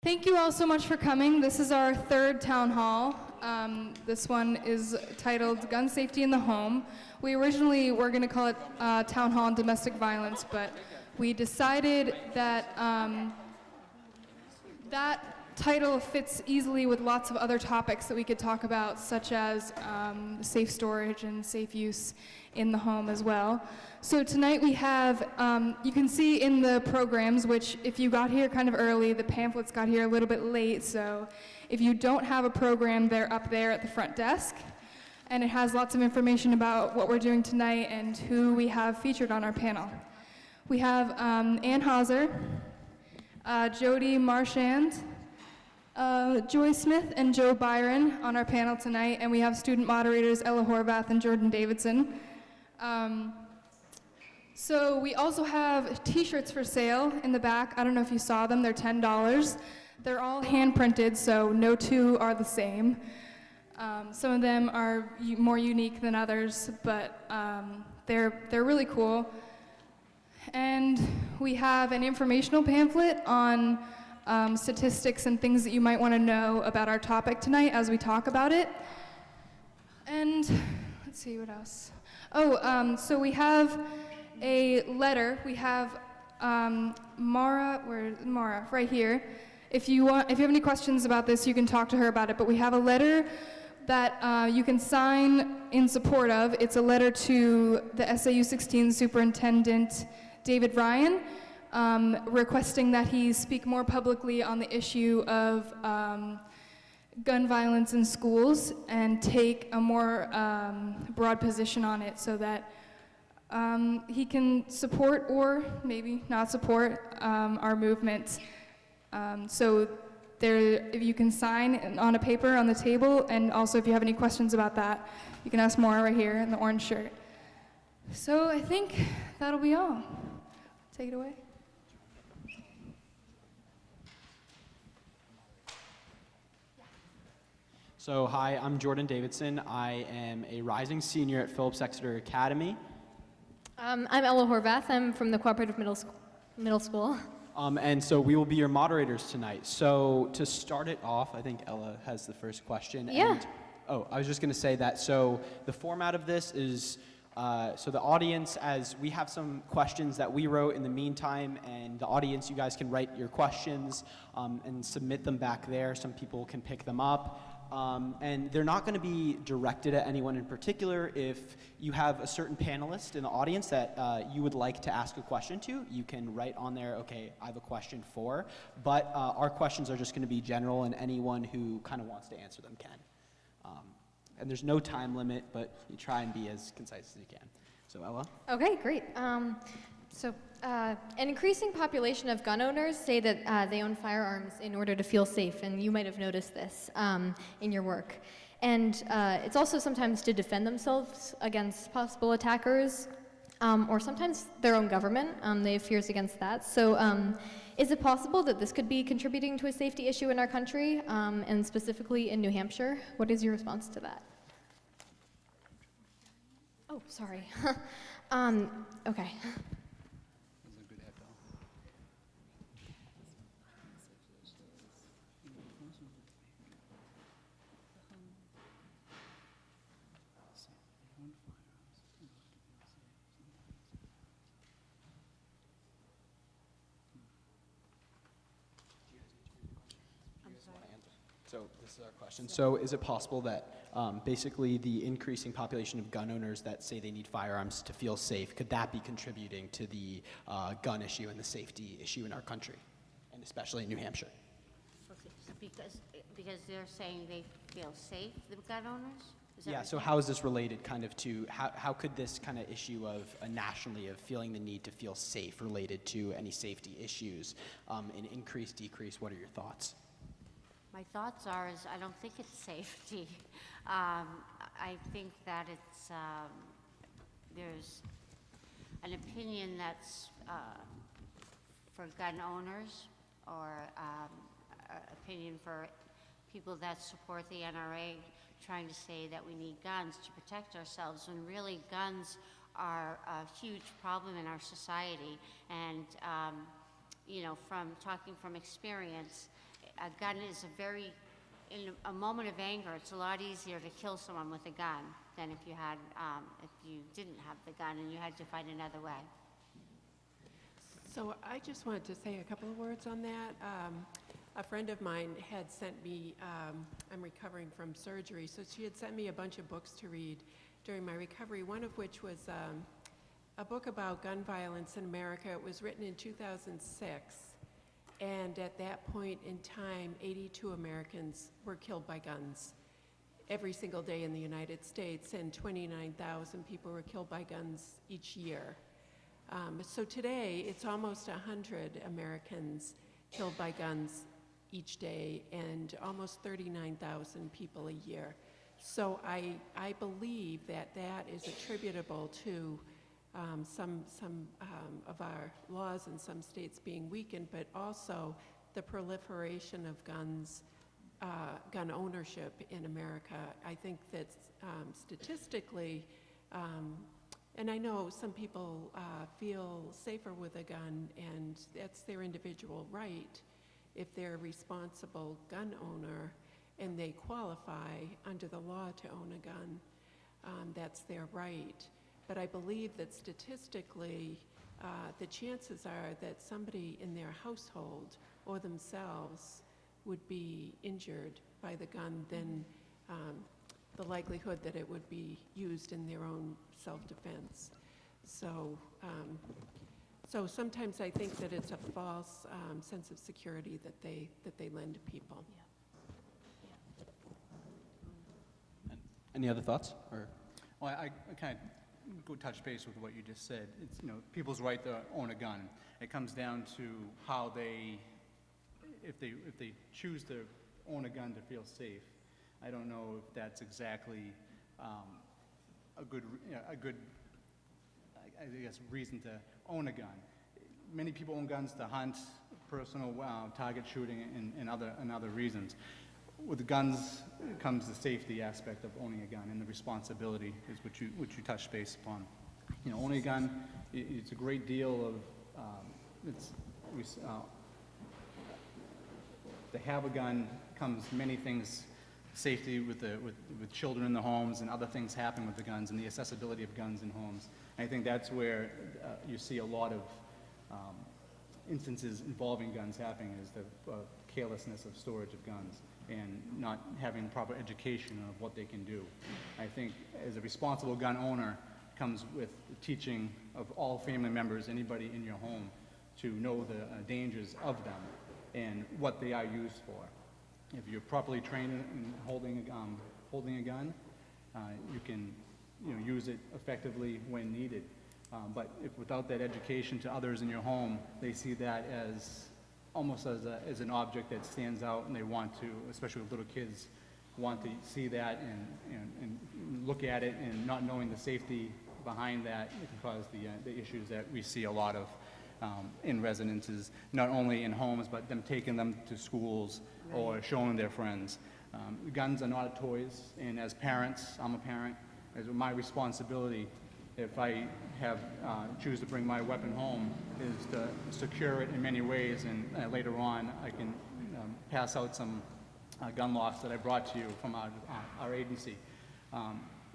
Thank you all so much for coming. This is our third town hall. This one is titled Gun Safety in the Home. We originally were going to call it Town Hall on Domestic Violence, but we decided that that title fits easily with lots of other topics that we could talk about, such as safe storage and safe use in the home as well. So tonight we have, you can see in the programs, which if you got here kind of early, the pamphlets got here a little bit late, so if you don't have a program, they're up there at the front desk. And it has lots of information about what we're doing tonight and who we have featured on our panel. We have Ann Hauser, Jody Marchand, Joy Smith and Joe Byron on our panel tonight, and we have student moderators Ella Horvath and Jordan Davidson. So we also have t-shirts for sale in the back. I don't know if you saw them, they're $10. They're all hand printed, so no two are the same. Some of them are more unique than others, but they're really cool. And we have an informational pamphlet on statistics and things that you might want to know about our topic tonight as we talk about it. And let's see what else. Oh, so we have a letter. We have Mara, where's Mara? Right here. If you have any questions about this, you can talk to her about it. But we have a letter that you can sign in support of. It's a letter to the SAU 16 Superintendent David Ryan, requesting that he speak more publicly on the issue of gun violence in schools and take a more broad position on it so that he can support or maybe not support our movement. So if you can sign on a paper on the table, and also if you have any questions about that, you can ask Maura right here in the orange shirt. So I think that'll be all. Take it away. So hi, I'm Jordan Davidson. I am a rising senior at Phillips Exeter Academy. I'm Ella Horvath. I'm from the Cooperative Middle School. And so we will be your moderators tonight. So to start it off, I think Ella has the first question. Yeah. And, I was just going to say that. So the format of this is, so the audience, as we have some questions that we wrote in the meantime, and the audience, you guys can write your questions and submit them back there. Some people can pick them up. And they're not going to be directed at anyone in particular. If you have a certain panelist in the audience that you would like to ask a question to, you can write on there, okay, I have a question for. But our questions are just going to be general, and anyone who kind of wants to answer them can. And there's no time limit, but you try and be as concise as you can. So Ella? Okay, great. An increasing population of gun owners say that they own firearms in order to feel safe, and you might have noticed this in your work. And it's also sometimes to defend themselves against possible attackers, or sometimes their own government. They have fears against that. So is it possible that this could be contributing to a safety issue in our country, and specifically in New Hampshire? What is your response to that? Oh, sorry. Okay. So this is our question. So is it possible that basically the increasing population of gun owners that say they need firearms to feel safe, could that be contributing to the gun issue and the safety issue in our country, and especially in New Hampshire? Okay, because they're saying they feel safe, the gun owners? Yeah, so how is this related kind of to, how could this kind of issue of nationally of feeling the need to feel safe related to any safety issues, an increase, decrease, what are your thoughts? My thoughts are I don't think it's safety. I think that it's, there's an opinion that's for gun owners, or opinion for people that support the NRA, trying to say that we need guns to protect ourselves, when really guns are a huge problem in our society. And you know, from talking from experience, a gun is in a moment of anger, it's a lot easier to kill someone with a gun than if you didn't have the gun and you had to find another way. So I just wanted to say a couple of words on that. A friend of mine had sent me, I'm recovering from surgery, so she had sent me a bunch of books to read during my recovery, one of which was a book about gun violence in America. It was written in 2006, and at that point in time, 82 Americans were killed by guns every single day in the United States, and 29,000 people were killed by guns each year. So today, it's almost 100 Americans killed by guns each day, and almost 39,000 people a year. So I believe that that is attributable to some of our laws in some states being weakened, but also the proliferation of guns, gun ownership in America. I think that statistically, and I know some people feel safer with a gun, and that's their individual right. If they're a responsible gun owner and they qualify under the law to own a gun, that's their right. But I believe that statistically, the chances are that somebody in their household or themselves would be injured by the gun than the likelihood that it would be used in their own self-defense. So, so sometimes I think that it's a false sense of security that they lend to people. Any other thoughts? Or Well, I kind of go touch base with what you just said. It's, people's right to own a gun. It comes down to how if they choose to own a gun to feel safe. I don't know if that's exactly a good, I guess, reason to own a gun. Many people own guns to hunt, personal target shooting, and other reasons. With guns comes the safety aspect of owning a gun, and the responsibility is what you touched base upon. Owning a gun, it's a great deal of to have a gun comes many things. Safety with children in the homes, and other things happen with the guns, and the accessibility of guns in homes. And I think that's where you see a lot of instances involving guns happening, is the carelessness of storage of guns and not having proper education of what they can do. I think as a responsible gun owner comes with the teaching of all family members, anybody in your home, to know the dangers of them and what they are used for. If you're properly trained in holding a gun, you can use it effectively when needed. But if without that education to others in your home, they see that as almost as an object that stands out, and they want to, especially with little kids, want to see that and look at it, and not knowing the safety behind that, it can cause the issues that we see a lot of in residences, not only in homes, but them taking them to schools or showing their friends. Guns are not toys, and as parents, I'm a parent, it's my responsibility, if I choose to bring my weapon home, is to secure it in many ways, and later on I can pass out some gun locks that I brought to you from our agency.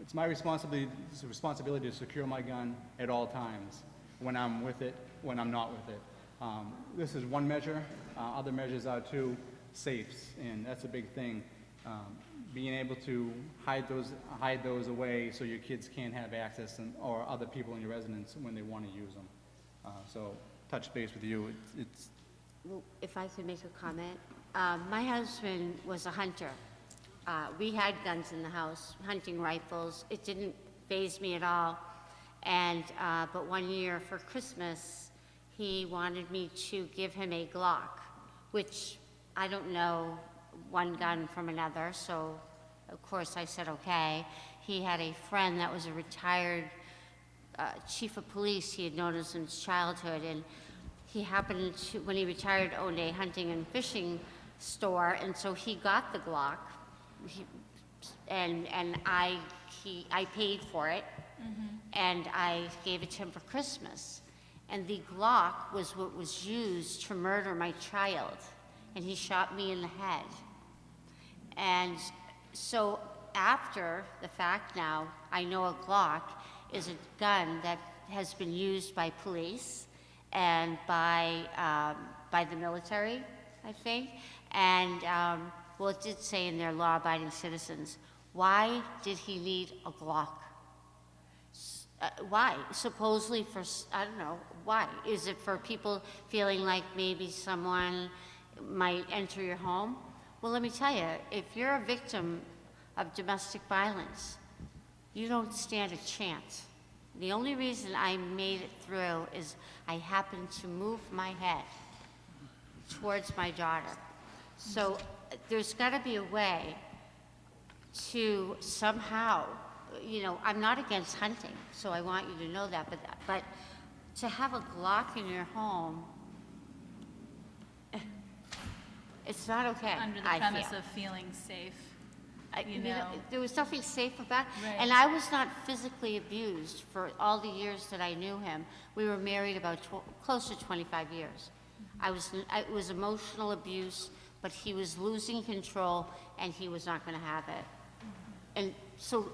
It's my responsibility to secure my gun at all times, when I'm with it, when I'm not with it. This is one measure. Other measures are too: safes, and that's a big thing. Being able to hide those away so your kids can't have access, or other people in your residence when they want to use them. So, touch base with you. Well, if I could make a comment. My husband was a hunter. We had guns in the house, hunting rifles. It didn't faze me at all. And but one year for Christmas, he wanted me to give him a Glock, which I don't know one gun from another, so of course I said okay. He had a friend that was a retired chief of police he had known him since childhood, and he happened to, when he retired, owned a hunting and fishing store, and so he got the Glock, and I paid for it, and I gave it to him for Christmas. And the Glock was what was used to murder my child. and he shot me in the head. And so after the fact now, I know a Glock is a gun that has been used by police and by the military, I think. And, well, it did say in their law-abiding citizens. Why did he need a Glock? Why? Supposedly for, I don't know, why? Is it for people feeling like maybe someone might enter your home? Well, let me tell you, if you're a victim of domestic violence, you don't stand a chance. The only reason I made it through is I happened to move my head towards my daughter. So there's got to be a way to somehow, you know, I'm not against hunting, so I want you to know that, but to have a Glock in your home, it's not okay. Under the I premise feel. of feeling safe. You know, there was nothing safe about it. Right. And I was not physically abused for all the years that I knew him. We were married about close to 25 years. It was emotional abuse, but he was losing control and he was not going to have it. And so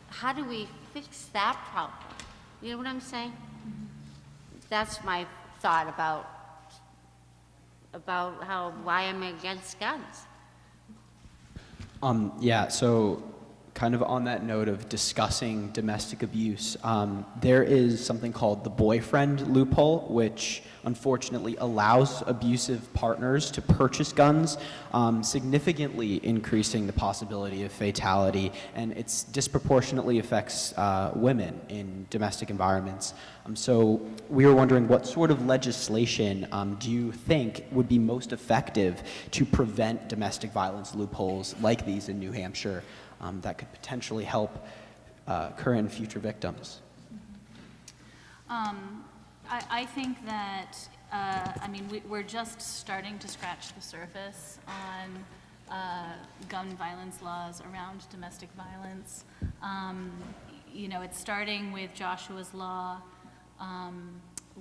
how do we fix that problem? You know what I'm saying? That's my thought about why I'm against guns. Yeah, so kind of on that note of discussing domestic abuse, there is something called the boyfriend loophole, which unfortunately allows abusive partners to purchase guns, significantly increasing the possibility of fatality, and it disproportionately affects women in domestic environments. So we were wondering, what sort of legislation do you think would be most effective to prevent domestic violence loopholes like these in New Hampshire that could potentially help current and future victims? I think that, I mean, we're just starting to scratch the surface on gun violence laws around domestic violence. You know, it's starting with Joshua's Law,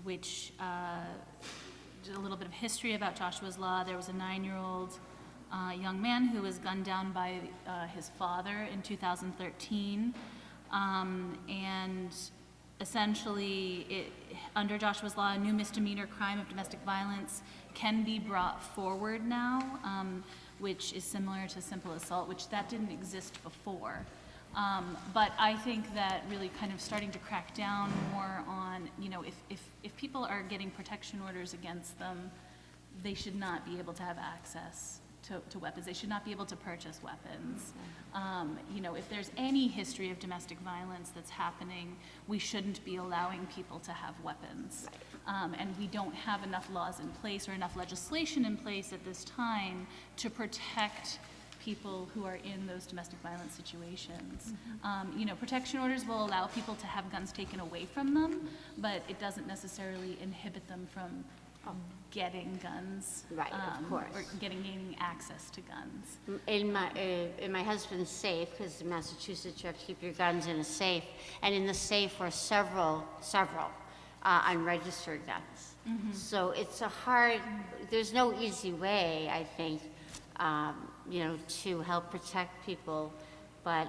which, a little bit of history about Joshua's Law. There was a 9-year-old young man who was gunned down by his father in 2013. And essentially, under Joshua's Law, a new misdemeanor crime of domestic violence can be brought forward now, which is similar to simple assault, which that didn't exist before. But I think that really kind of starting to crack down more on, you know, if people are getting protection orders against them, they should not be able to have access to weapons. They should not be able to purchase weapons. You know, if there's any history of domestic violence that's happening, we shouldn't be allowing people to have weapons. And we don't have enough laws in place or enough legislation in place at this time to protect people who are in those domestic violence situations. You know, protection orders will allow people to have guns taken away from them, but it doesn't necessarily inhibit them from getting guns. Right, of course. Or gaining access to guns. In my husband's safe, because in Massachusetts you have to keep your guns in a safe, and in the safe were several unregistered guns. So it's there's no easy way, I think, you know, to help protect people, but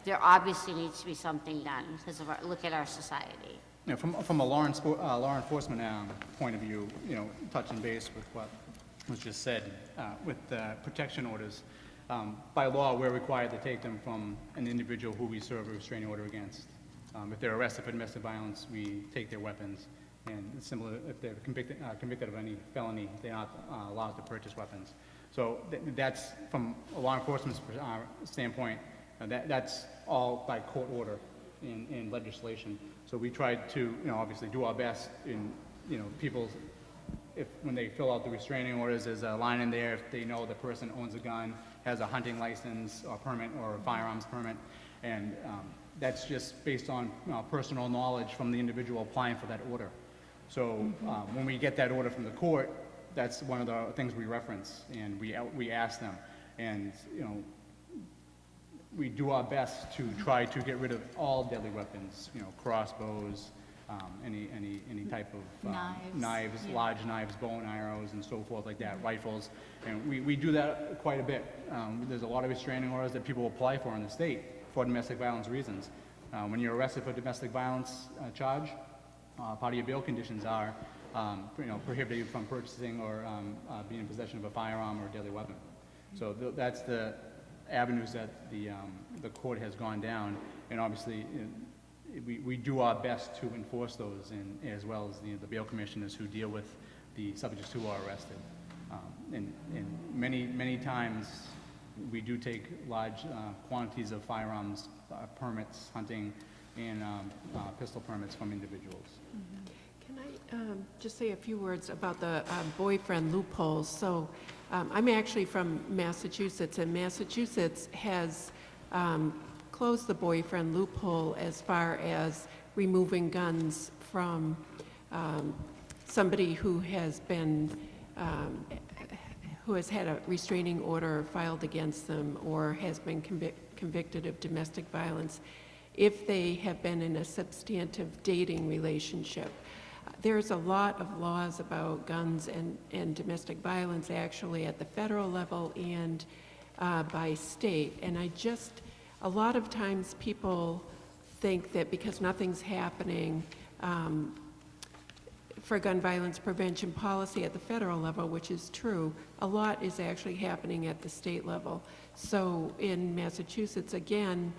there obviously needs to be something done because of look at our society. You know, from a law enforcement point of view, you know, touching base with what was just said, with protection orders, by law, we're required to take them from an individual who we serve a restraining order against. If they're arrested for domestic violence, we take their weapons. And it's similar, if they're convicted of any felony, they're not allowed to purchase weapons. So that's, from a law enforcement standpoint, that's all by court order in legislation. So we tried to, you know, obviously do our best in, you know, people, when they fill out the restraining orders, there's a line in there if they know the person owns a gun, has a hunting license or permit or a firearms permit, and that's just based on personal knowledge from the individual applying for that order. So when we get that order from the court, that's one of the things we reference, and we ask them, and you know, we do our best to try to get rid of all deadly weapons, you know, crossbows, any type of Knives, yeah. large knives, bow and arrows, and so forth like that, rifles. And we do that quite a bit. There's a lot of restraining orders that people apply for in the state for domestic violence reasons. When you're arrested for domestic violence charge, part of your bail conditions are prohibited you from purchasing or being in possession of a firearm or a deadly weapon. So that's the avenues that the court has gone down, and obviously we do our best to enforce those, and as well as the bail commissioners who deal with the subjects who are arrested. And many times we do take large quantities of firearms permits, hunting, and pistol permits from individuals. Can I just say a few words about the boyfriend loopholes? So I'm actually from Massachusetts, and Massachusetts has closed the boyfriend loophole as far as removing guns from somebody who has been who has had a restraining order filed against them or has been convicted of domestic violence if they have been in a substantive dating relationship. There's a lot of laws about guns and domestic violence actually at the federal level and by state. And a lot of times people think that because nothing's happening for gun violence prevention policy at the federal level, which is true, a lot is actually happening at the state level. So in Massachusetts, again,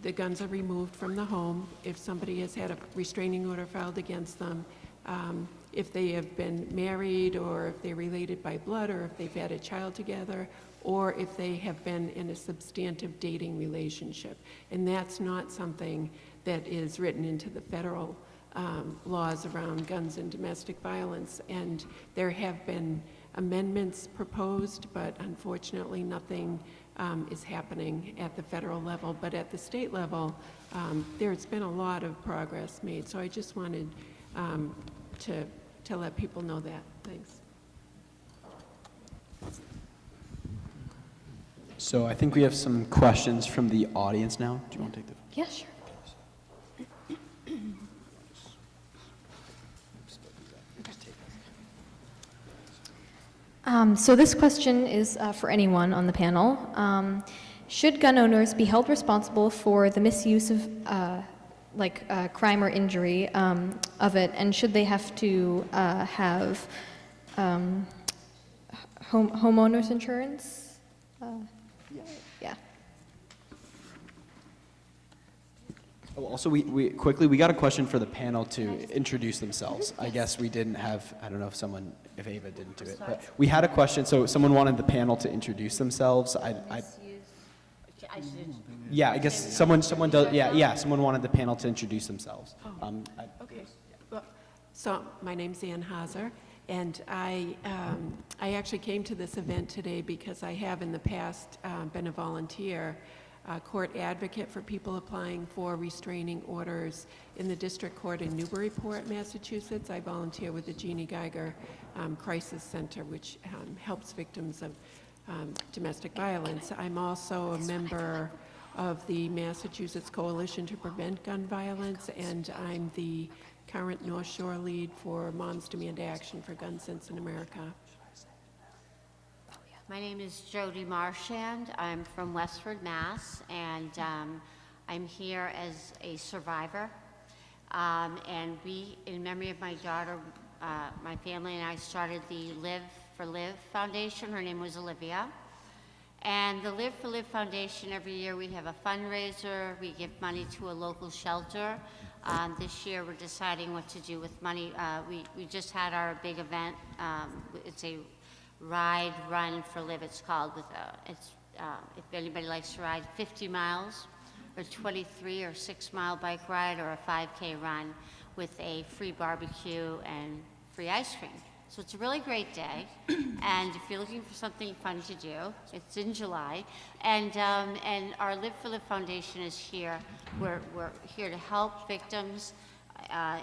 the guns are removed from the home if somebody has had a restraining order filed against them, if they have been married, or if they're related by blood, or if they've had a child together, or if they have been in a substantive dating relationship. And that's not something that is written into the federal laws around guns and domestic violence. And there have been amendments proposed, but unfortunately nothing is happening at the federal level. But at the state level, there's been a lot of progress made. So I just wanted to let people know that. Thanks. So I think we have some questions from the audience now. Do you want to take the? Yeah, sure. So this question is for anyone on the panel. Should gun owners be held responsible for the misuse of crime or injury of it, and should they have to have homeowners insurance? Yeah. Oh, also, we got a question for the panel to introduce themselves. I guess we didn't have, I don't know if Ava didn't do it, but we had a question, so someone wanted the panel to introduce themselves. Yeah, I guess someone does, yeah, someone wanted the panel to introduce themselves. Okay. Well, so my name's Ann Hauser, and I actually came to this event today because I have in the past been a volunteer court advocate for people applying for restraining orders in the district court in Newburyport, Massachusetts. I volunteer with the Jeannie Geiger Crisis Center, which helps victims of domestic violence. I'm also a member of the Massachusetts Coalition to Prevent Gun Violence, and I'm the current North Shore lead for Moms Demand Action for Gun Sense in America. My name is Jody Marchand. I'm from Westford, Mass, and I'm here as a survivor. And we, in memory of my daughter, my family and I started the Live for Live Foundation. Her name was Olivia. And the Live for Live Foundation, every year we have a fundraiser. We give money to a local shelter. This year we're deciding what to do with money. We just had our big event. It's a Ride, Run for Live, it's called. If anybody likes to ride 50 miles, or 23 or 6-mile bike ride, or a 5K run with a free barbecue and free ice cream. So it's a really great day, and if you're looking for something fun to do, it's in July, and our Live for Live Foundation is here. We're here to help victims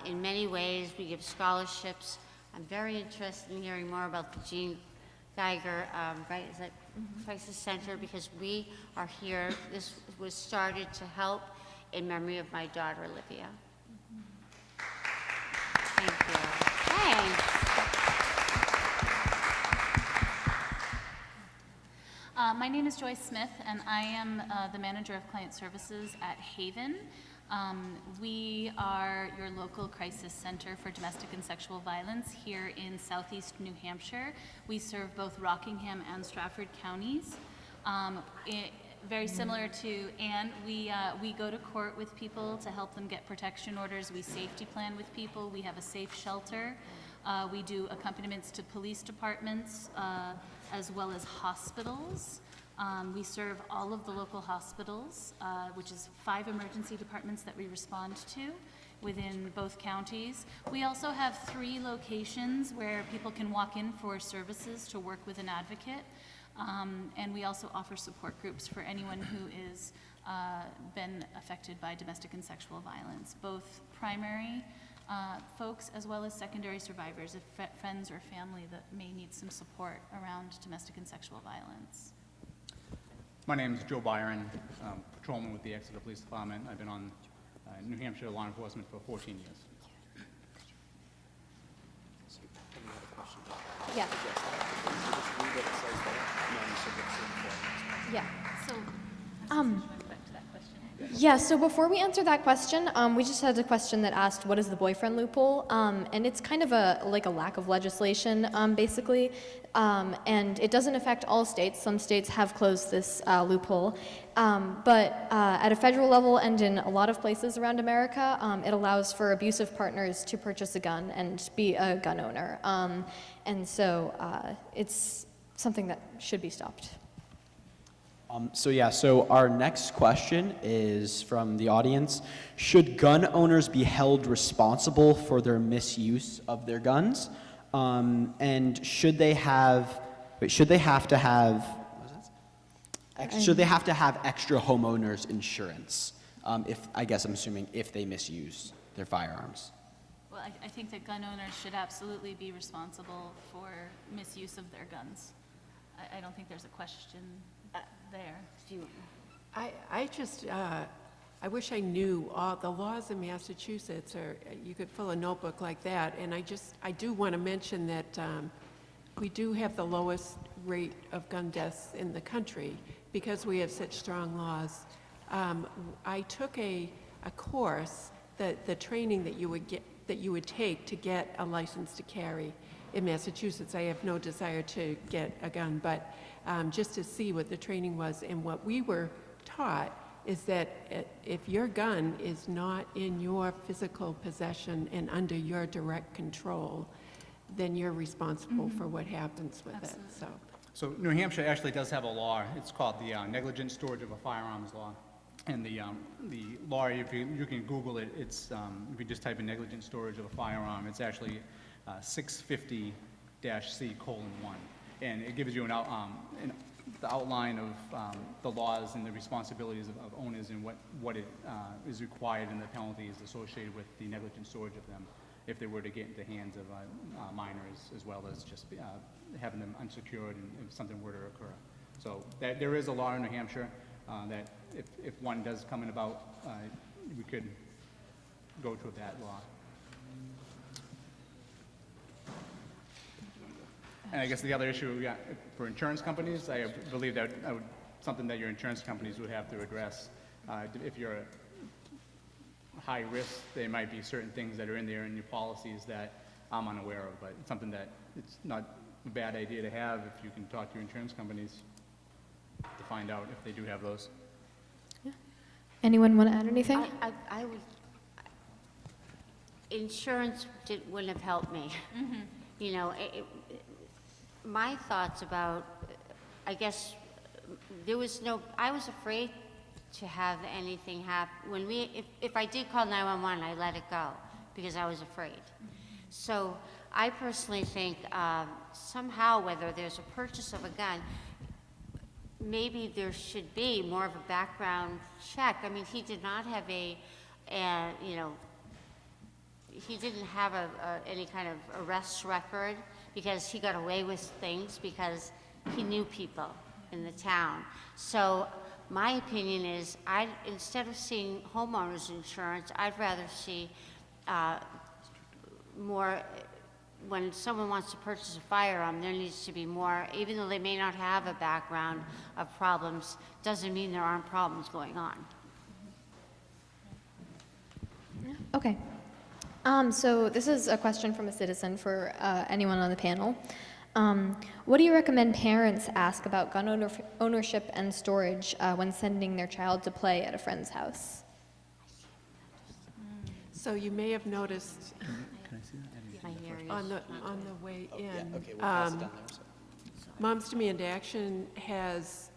in many ways. We give scholarships. I'm very interested in hearing more about the Jean Geiger, is that Crisis Center, because we are here. This was started to help in memory of my daughter, Olivia. Thank you. Thanks. My name is Joyce Smith, and I am the manager of client services at Haven. We are your local crisis center for domestic and sexual violence here in southeast New Hampshire. We serve both Rockingham and Stratford counties. Very similar to Anne, we go to court with people to help them get protection orders. We safety plan with people. We have a safe shelter. We do accompaniments to police departments as well as hospitals. We serve all of the local hospitals, which is 5 emergency departments that we respond to within both counties. We also have 3 locations where people can walk in for services to work with an advocate. And we also offer support groups for anyone who is been affected by domestic and sexual violence, both primary folks as well as secondary survivors, if friends or family that may need some support around domestic and sexual violence. My name is Joe Byron, patrolman with the Exeter Police Department. I've been on New Hampshire law enforcement for 14 years. Yeah. Yeah. So, back to that question. Yeah, so before we answer that question, we just had a question that asked, what is the boyfriend loophole? And it's kind of like a lack of legislation, basically. And it doesn't affect all states. Some states have closed this loophole. But at a federal level and in a lot of places around America, it allows for abusive partners to purchase a gun and be a gun owner. And so it's something that should be stopped. So our next question is from the audience. Should gun owners be held responsible for their misuse of their guns? And should they have to have extra homeowners insurance? I guess I'm assuming if they misuse their firearms. Well, I think that gun owners should absolutely be responsible for misuse of their guns. I don't think there's a question there. I wish I knew all the laws in Massachusetts, or you could fill a notebook like that. And I do want to mention that we do have the lowest rate of gun deaths in the country because we have such strong laws. I took a course, the training that you would take to get a license to carry in Massachusetts. I have no desire to get a gun, but just to see what the training was. And what we were taught is that if your gun is not in your physical possession and under your direct control, then you're responsible for what happens with it. So New Hampshire actually does have a law. It's called the Negligent Storage of a Firearms Law. And the law, if you can Google it, it's if you just type in negligent storage of a firearm, it's actually 650-C:1, and it gives you the outline of the laws and the responsibilities of owners and what is required and the penalties associated with the negligent storage of them if they were to get into the hands of minors, as well as just having them unsecured and if something were to occur. So there is a law in New Hampshire that if one does come in about, we could go to that law. And I guess the other issue we got for insurance companies, I believe that something that your insurance companies would have to address. If you're high risk, there might be certain things that are in there in your policies that I'm unaware of, but it's something that it's not a bad idea to have if you can talk to your insurance companies to find out if they do have those. Yeah. Anyone want to add anything? I would, insurance wouldn't have helped me. You know, my thoughts about, I guess, I was afraid to have anything happen. If I did call 911, I let it go because I was afraid. So I personally think somehow, whether there's a purchase of a gun, maybe there should be more of a background check. I mean, he did not have he didn't have any kind of arrest record because he got away with things because he knew people in the town. So my opinion is, instead of seeing homeowners insurance, I'd rather see more, when someone wants to purchase a firearm, there needs to be more, even though they may not have a background of problems, doesn't mean there aren't problems going on. Okay. So this is a question from a citizen for anyone on the panel. What do you recommend parents ask about gun ownership and storage when sending their child to play at a friend's house? So you may have noticed My hair is on the not good. way in. Yeah, okay, we'll pass it down there. So. Moms Demand Action has,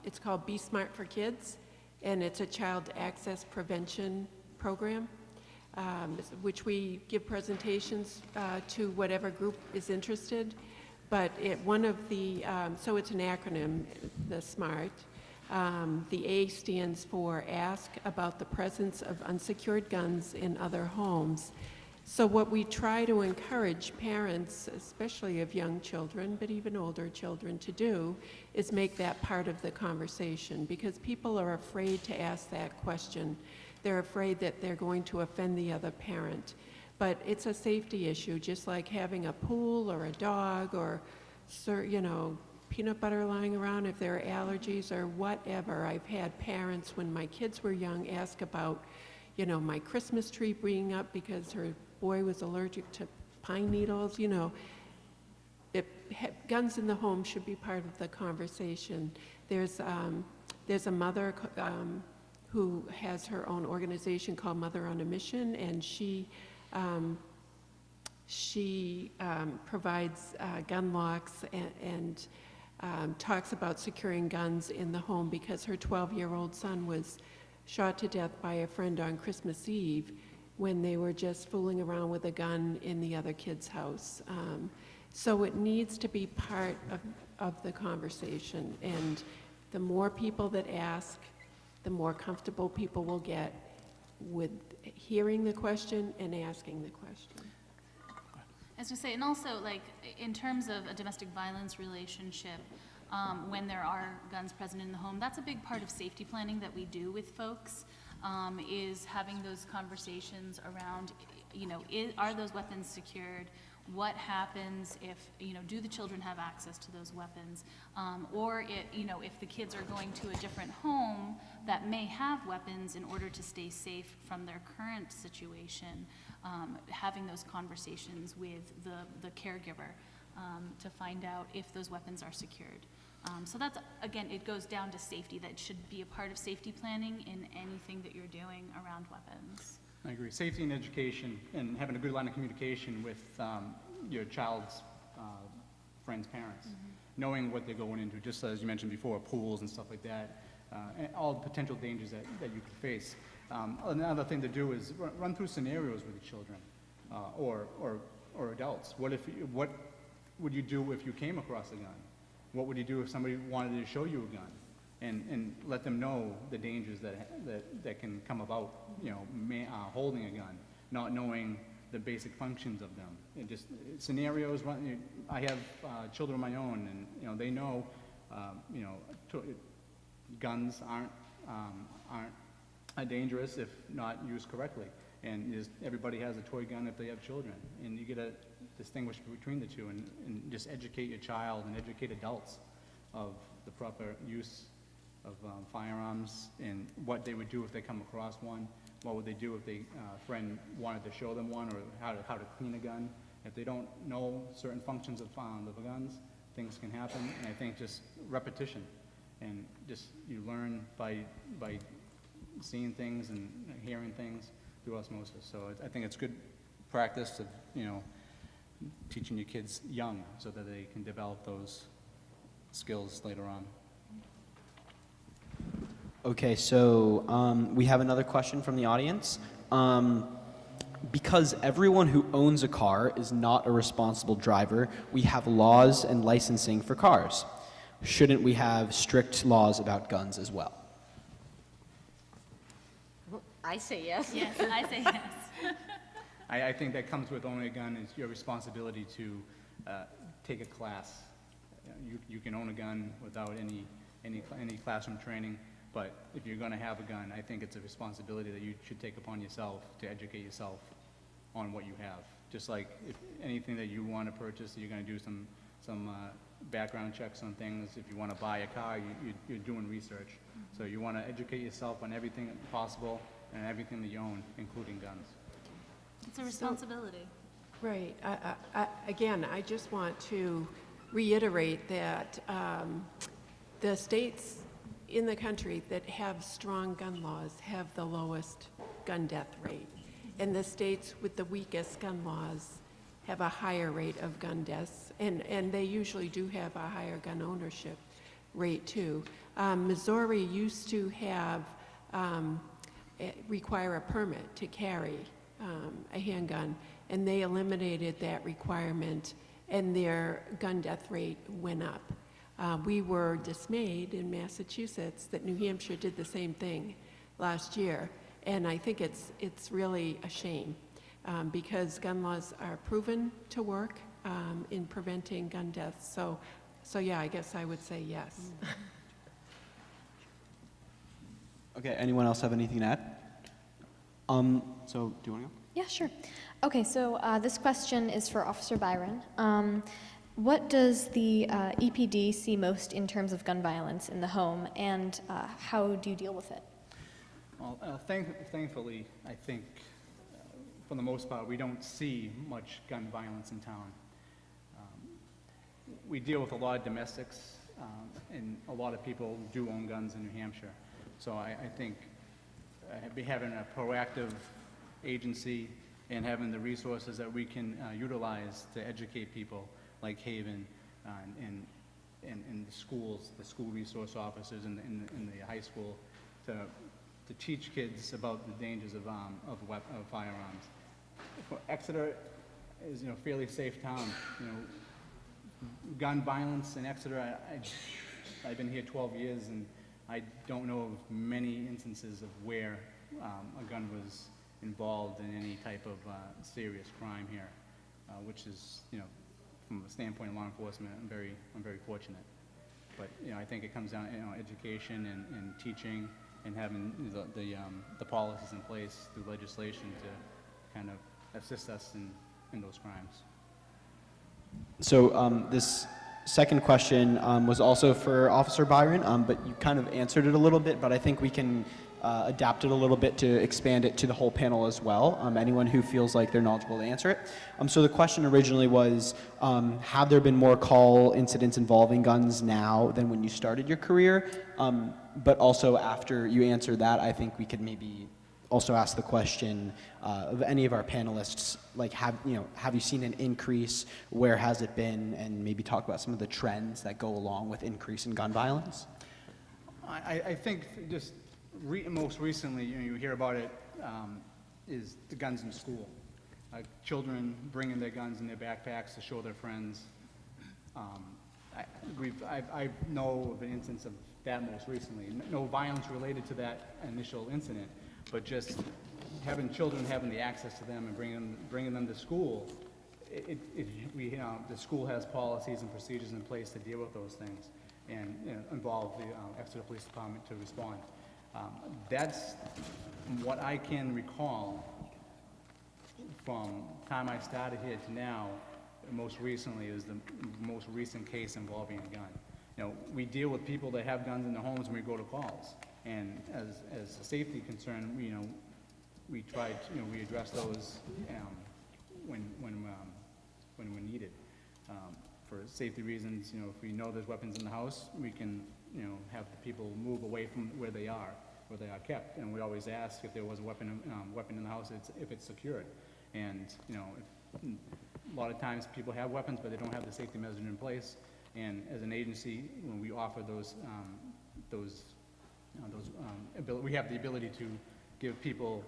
it's called Be Smart for Kids, and it's a child access prevention program, which we give presentations to whatever group is interested. But one of the, so it's an acronym, the SMART. The A stands for Ask About the Presence of Unsecured Guns in Other Homes. So what we try to encourage parents, especially of young children, but even older children, to do is make that part of the conversation, because people are afraid to ask that question. They're afraid that they're going to offend the other parent. But it's a safety issue, just like having a pool or a dog or, you know, peanut butter lying around if there are allergies or whatever. I've had parents, when my kids were young, ask about, you know, my Christmas tree being up because her boy was allergic to pine needles. You know, guns in the home should be part of the conversation. There's a mother who has her own organization called Mother on a Mission, and she provides gun locks and talks about securing guns in the home, because her 12-year-old son was shot to death by a friend on Christmas Eve when they were just fooling around with a gun in the other kid's house. So it needs to be part of the conversation, and the more people that ask, the more comfortable people will get with hearing the question and asking the question. As we say, and also, like, in terms of a domestic violence relationship, when there are guns present in the home, that's a big part of safety planning that we do with folks, is having those conversations around, you know, are those weapons secured? What happens if, you know, do the children have access to those weapons? Or, you know, if the kids are going to a different home that may have weapons, in order to stay safe from their current situation, having those conversations with the caregiver to find out if those weapons are secured. So that's, again, it goes down to safety. That should be a part of safety planning in anything that you're doing around weapons. I agree. Safety and education, and having a good line of communication with your child's friends' parents, knowing what they're going into, just as you mentioned before, pools and stuff like that, and all the potential dangers that you could face. Another thing to do is run through scenarios with your children or adults. What would you do if you came across a gun? What would you do if somebody wanted to show you a gun? And let them know the dangers that can come about, you know, holding a gun, not knowing the basic functions of them. And just scenarios. I have children of my own, and you know, they know, you know, guns aren't dangerous if not used correctly. And everybody has a toy gun if they have children, and you get to distinguish between the two, and just educate your child and educate adults of the proper use of firearms, and what they would do if they come across one. What would they do if a friend wanted to show them one, or how to clean a gun? If they don't know certain functions of guns, things can happen. And I think just repetition, and just you learn by seeing things and hearing things through osmosis. So I think it's good practice of, you know, teaching your kids young so that they can develop those skills later on. Okay, so we have another question from the audience. Because everyone who owns a car is not a responsible driver, we have laws and licensing for cars. Shouldn't we have strict laws about guns as well? I say yes. Yes, I say yes. I think that comes with owning a gun is your responsibility to take a class. You can own a gun without any classroom training, but if you're going to have a gun, I think it's a responsibility that you should take upon yourself to educate yourself on what you have, Just like if anything that you want to purchase, you're going to do some background checks on things. If you want to buy a car, you're doing research. So you want to educate yourself on everything possible and everything that you own, including guns. It's a responsibility. Right. Again, I just want to reiterate that the states in the country that have strong gun laws have the lowest gun death rate. And the states with the weakest gun laws have a higher rate of gun deaths. And they usually do have a higher gun ownership rate too. Missouri used to have, require a permit to carry a handgun, and they eliminated that requirement, and their gun death rate went up. We were dismayed in Massachusetts that New Hampshire did the same thing last year, and I think it's really a shame because gun laws are proven to work in preventing gun deaths. So yeah, I guess I would say yes. Okay, anyone else have anything to add? So do you want to go? Yeah, sure. Okay, so this question is for Officer Byron. What does the EPD see most in terms of gun violence in the home, and how do you deal with it? Well, thankfully, I think, for the most part, we don't see much gun violence in town. We deal with a lot of domestics, and a lot of people do own guns in New Hampshire. So I think having a proactive agency and having the resources that we can utilize to educate people, like Haven and the schools, the school resource officers in the high school, to teach kids about the dangers of firearms. Exeter is, a fairly safe town. Gun violence in Exeter, I've been here 12 years, and I don't know of many instances of where a gun was involved in any type of serious crime here, which is, from a standpoint of law enforcement, I'm very fortunate. But I think it comes down to education and teaching and having the policies in place through legislation to kind of assist us in those crimes. So this second question was also for Officer Byron, but you kind of answered it a little bit, but I think we can adapt it a little bit to expand it to the whole panel as well. Anyone who feels like they're knowledgeable to answer it. So the question originally was, have there been more call incidents involving guns now than when you started your career? But also after you answer that, I think we could maybe also ask the question of any of our panelists, like have you seen an increase? Where has it been? And maybe talk about some of the trends that go along with increase in gun violence. I think just most recently, you hear about it, is the guns in school. Children bringing their guns in their backpacks to show their friends. I know of an instance of that most recently. No violence related to that initial incident, but just having children having the access to them and bringing them to school. The school has policies and procedures in place to deal with those things and involve the Exeter Police Department to respond. That's what I can recall from the time I started here to now. Most recently is the most recent case involving a gun. We deal with people that have guns in their homes when we go to calls, and as a safety concern, we try to, we address those when needed. For safety reasons, if we know there's weapons in the house, we can have the people move away from where they are kept, and we always ask if there was a weapon in the house, if it's secured. And a lot of times people have weapons, but they don't have the safety measures in place. And as an agency, when we offer we have the ability to give people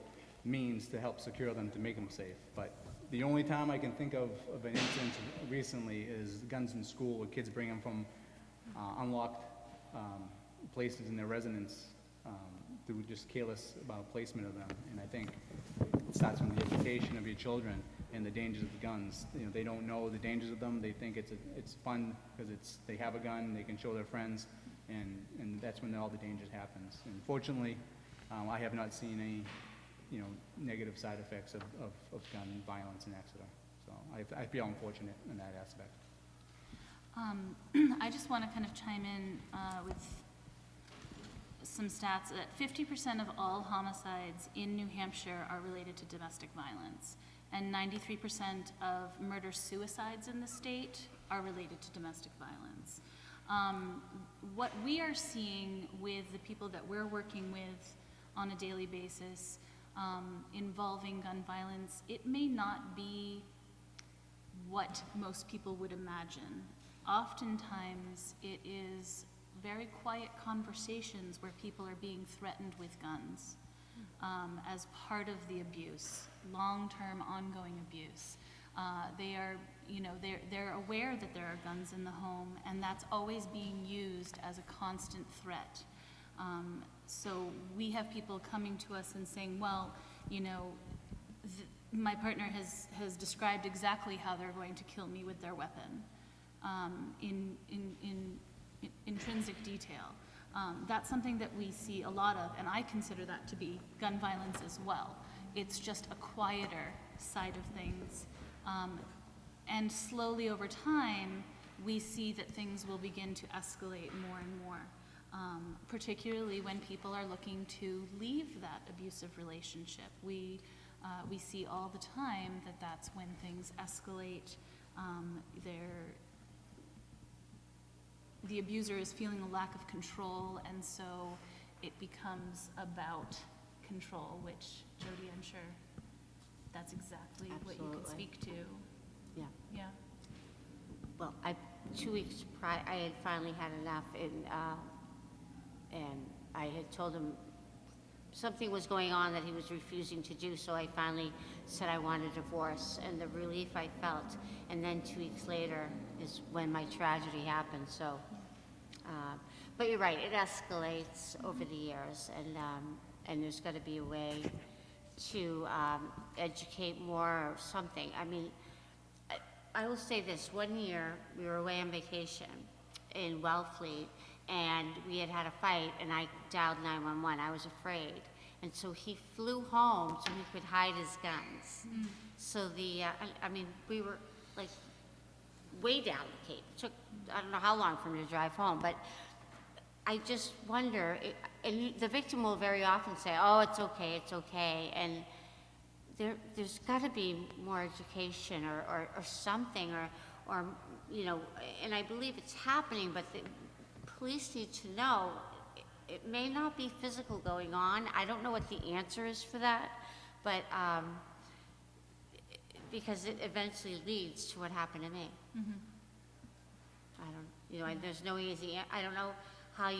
means to help secure them, to make them safe. But the only time I can think of an incident recently is guns in school, where kids bring them from unlocked places in their residence through just careless about placement of them. And I think it starts from the education of your children and the dangers of the guns. They don't know the dangers of them. They think it's fun because they have a gun, they can show their friends, and that's when all the dangers happens. And fortunately, I have not seen any negative side effects of gun violence in Exeter. So I feel unfortunate in that aspect. I just want to kind of chime in with some stats that 50% of all homicides in New Hampshire are related to domestic violence, and 93% of murder-suicides in the state are related to domestic violence. What we are seeing with the people that we're working with on a daily basis involving gun violence, it may not be what most people would imagine. Oftentimes, it is very quiet conversations where people are being threatened with guns as part of the abuse, long-term, ongoing abuse. They are, they're aware that there are guns in the home, and that's always being used as a constant threat. So we have people coming to us and saying, well, my partner has described exactly how they're going to kill me with their weapon in intrinsic detail. That's something that we see a lot of, and I consider that to be gun violence as well. It's just a quieter side of things. And slowly over time, we see that things will begin to escalate more and more, particularly when people are looking to leave that abusive relationship. We see all the time that that's when things escalate. The abuser is feeling a lack of control, and so it becomes about control, which, Jody, I'm sure that's exactly what you could Absolutely. speak to. Yeah. Yeah. Well, 2 weeks prior, I had finally had enough, and I had told him something was going on that he was refusing to do, so I finally said I wanted a divorce, and the relief I felt. And then 2 weeks later is when my tragedy happened, so. But you're right, it escalates over the years, and there's got to be a way to educate more or something. I mean, I will say this, one year we were away on vacation in Wellfleet, and we had had a fight, and I dialed 911. I was afraid. And so he flew home so he could hide his guns. So I mean, we were like way down the Cape. It took, I don't know how long for me to drive home, but I just wonder, and the victim will very often say, oh, it's okay, and there's got to be more education or something, or and I believe it's happening, but the police need to know it may not be physical going on. I don't know what the answer is for that, but because it eventually leads to what happened to me. I don't, there's no easy, I don't know how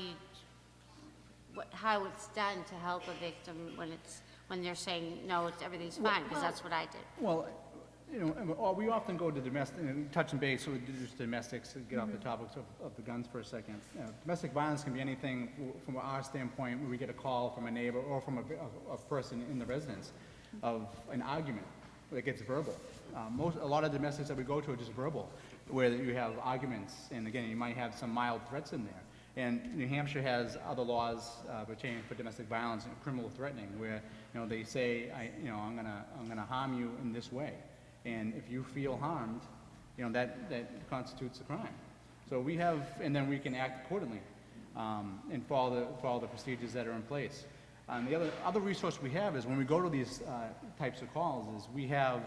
how it's done to help a victim when they're saying, no, everything's fine, because that's what I did. Well, we often go to domestic, touch and base with just domestics, to get off the topics of the guns for a second. Domestic violence can be anything from our standpoint, where we get a call from a neighbor or from a person in the residence of an argument that gets verbal. A lot of domestics that we go to are just verbal, where you have arguments, and again, you might have some mild threats in there. And New Hampshire has other laws pertaining for domestic violence and criminal threatening, where they say, I'm gonna harm you in this way, and if you feel harmed, that constitutes a crime. So we have, and then we can act accordingly, and follow the procedures that are in place. The other resource we have is when we go to these types of calls is we have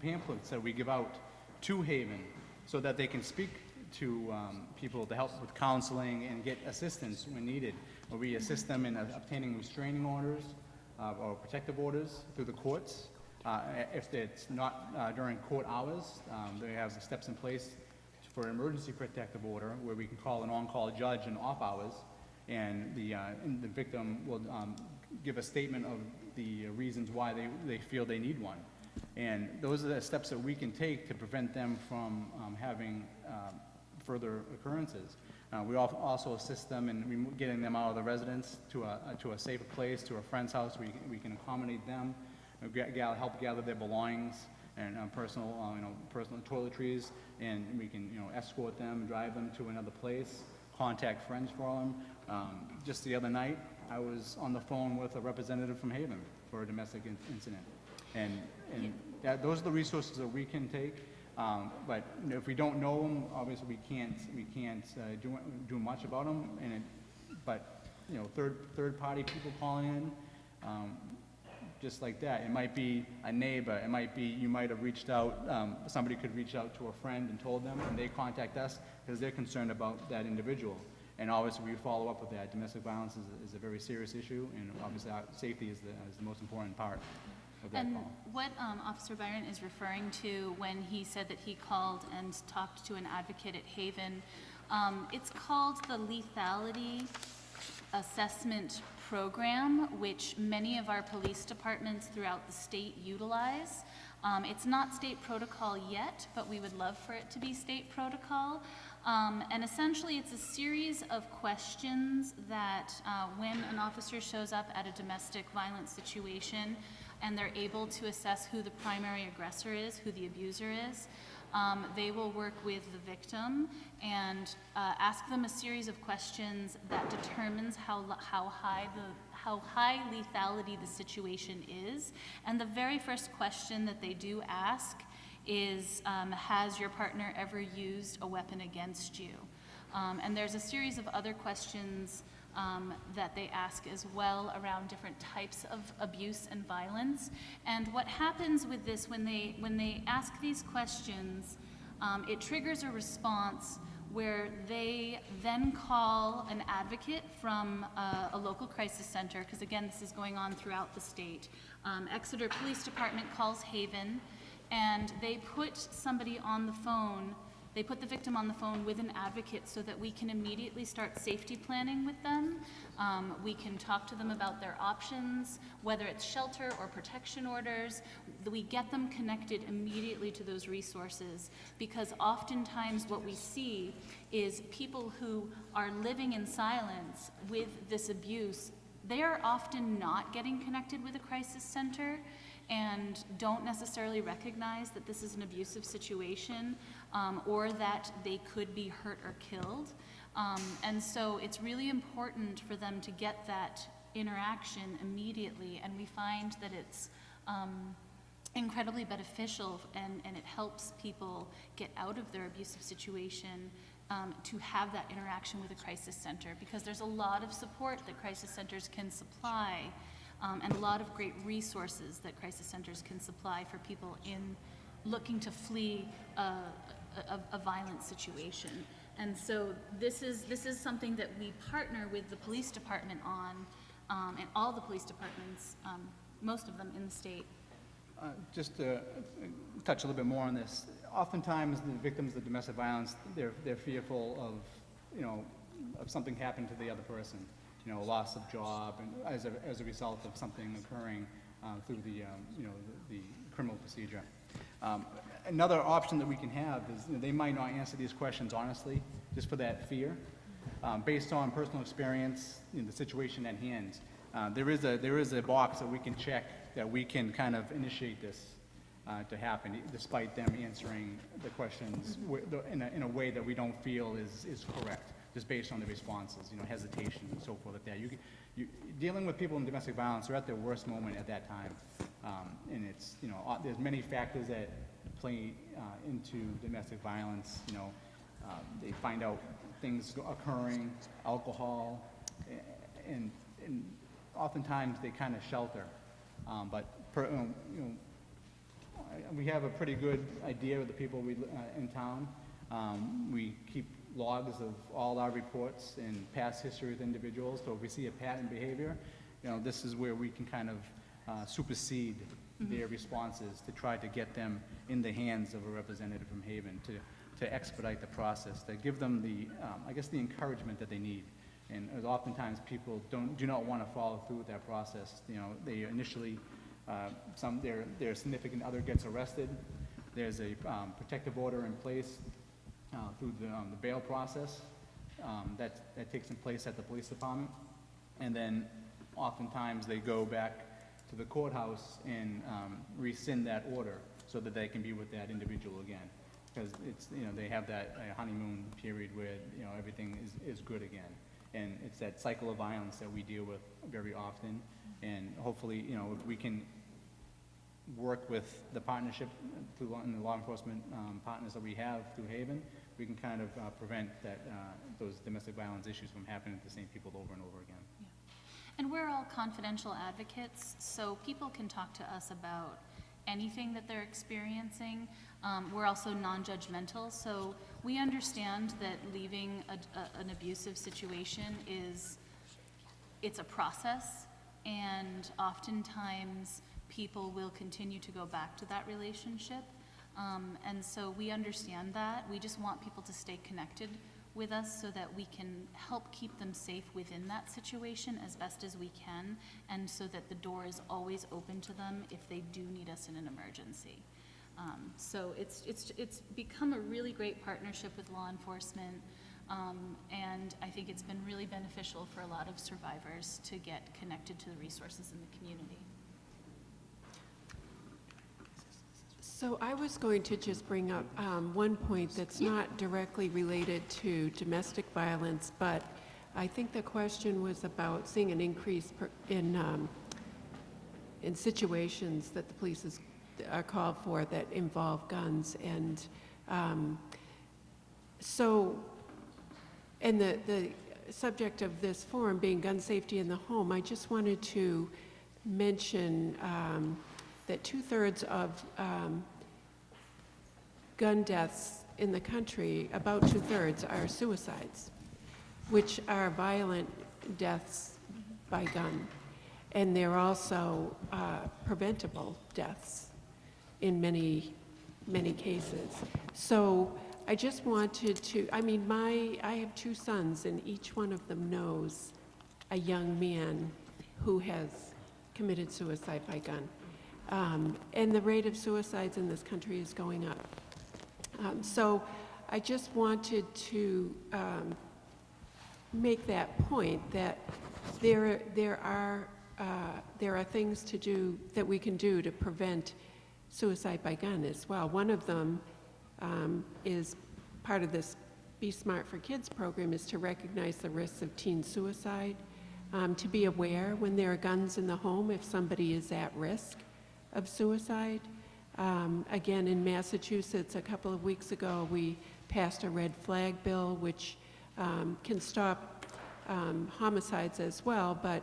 pamphlets that we give out to Haven so that they can speak to people to help with counseling and get assistance when needed. We assist them in obtaining restraining orders or protective orders through the courts. If it's not during court hours, they have the steps in place for an emergency protective order where we can call an on-call judge in off hours, and the victim will give a statement of the reasons why they feel they need one. And those are the steps that we can take to prevent them from having further occurrences. We also assist them in getting them out of the residence to a safer place, to a friend's house. We can accommodate them, help gather their belongings and personal toiletries, and we can escort them, drive them to another place, contact friends for them. Just the other night, I was on the phone with a representative from Haven for a domestic incident, and those are the resources that we can take. But you know, if we don't know them, obviously we can't do much about them. But you know, third party people calling in, just like that. It might be a neighbor. It might be you might have reached out. Somebody could reach out to a friend and told them, and they contact us because they're concerned about that individual. And obviously, we follow up with that. Domestic violence is a very serious issue, and obviously, our safety is the most important part of that And call. what Officer Byron is referring to when he said that he called and talked to an advocate at Haven, it's called the lethality assessment program, which many of our police departments throughout the state utilize. It's not state protocol yet, but we would love for it to be state protocol. And essentially, it's a series of questions that when an officer shows up at a domestic violence situation and they're able to assess who the primary aggressor is, who the abuser is, they will work with the victim and ask them a series of questions that determines how high lethality the situation is. And the very first question that they do ask is, has your partner ever used a weapon against you? And there's a series of other questions that they ask as well around different types of abuse and violence. And what happens with this, when they ask these questions, it triggers a response where they then call an advocate from a local crisis center, because again, this is going on throughout the state. Exeter Police Department calls Haven, and they put somebody on the phone. They put the victim on the phone with an advocate so that we can immediately start safety planning with them. We can talk to them about their options, whether it's shelter or protection orders. We get them connected immediately to those resources, because oftentimes what we see is people who are living in silence with this abuse, they are often not getting connected with a crisis center and don't necessarily recognize that this is an abusive situation, or that they could be hurt or killed. And so it's really important for them to get that interaction immediately, and we find that it's incredibly beneficial, and it helps people get out of their abusive situation to have that interaction with a crisis center, because there's a lot of support that crisis centers can supply, and a lot of great resources that crisis centers can supply for people in looking to flee a violent situation. And so this is something that we partner with the police department on, and all the police departments, most of them in the state. Just to touch a little bit more on this, oftentimes the victims of domestic violence, they're fearful of, of something happening to the other person, loss of job, and as a result of something occurring through the criminal procedure. Another option that we can have is they might not answer these questions honestly, just for that fear, based on personal experience in the situation at hand. There is a box that we can check that we can kind of initiate this to happen, despite them answering the questions in a way that we don't feel is correct, just based on the responses, hesitation and so forth like that. Dealing with people in domestic violence, they're at their worst moment at that time. And it's, there's many factors that play into domestic violence. They find out things occurring, alcohol, and oftentimes they kind of shelter. But we have a pretty good idea of the people in town. We keep logs of all our reports and past history with individuals. So if we see a pattern behavior, this is where we can kind of supersede their responses to try to get them in the hands of a representative from Haven to expedite the process, to give them the, the encouragement that they need. And as oftentimes people do not want to follow through with that process. They initially, their significant other gets arrested. There's a protective order in place through the bail process that takes in place at the police department. And then oftentimes they go back to the courthouse and rescind that order so that they can be with that individual again. Because it's, they have that honeymoon period where, everything is good again. And it's that cycle of violence that we deal with very often. And hopefully, if we can work with the partnership and the law enforcement partners that we have through Haven, we can kind of prevent that, those domestic violence issues from happening to the same people over and over again. And we're all confidential advocates, so people can talk to us about anything that they're experiencing. We're also non-judgmental, so we understand that leaving an abusive situation it's a process, and oftentimes people will continue to go back to that relationship. And so we understand that. We just want people to stay connected with us so that we can help keep them safe within that situation as best as we can, and so that the door is always open to them if they do need us in an emergency. So it's become a really great partnership with law enforcement, and I think it's been really beneficial for a lot of survivors to get connected to the resources in the community. So I was going to just bring up one point that's not directly related to domestic violence, but I think the question was about seeing an increase in situations that the police are called for that involve guns. And and the subject of this forum being gun safety in the home, I just wanted to mention that 2/3 of gun deaths in the country, about 2/3 are suicides, which are violent deaths by gun. And they're also preventable deaths in many, many cases. So I just wanted to, I have 2 sons, and each one of them knows a young man who has committed suicide by gun. And the rate of suicides in this country is going up. So I just wanted to make that point that there are things to do that we can do to prevent suicide by gun as well. One of them is part of this Be Smart for Kids program, is to recognize the risks of teen suicide, to be aware when there are guns in the home if somebody is at risk of suicide. Again, in Massachusetts, a couple of weeks ago, we passed a red flag bill, which can stop homicides as well, but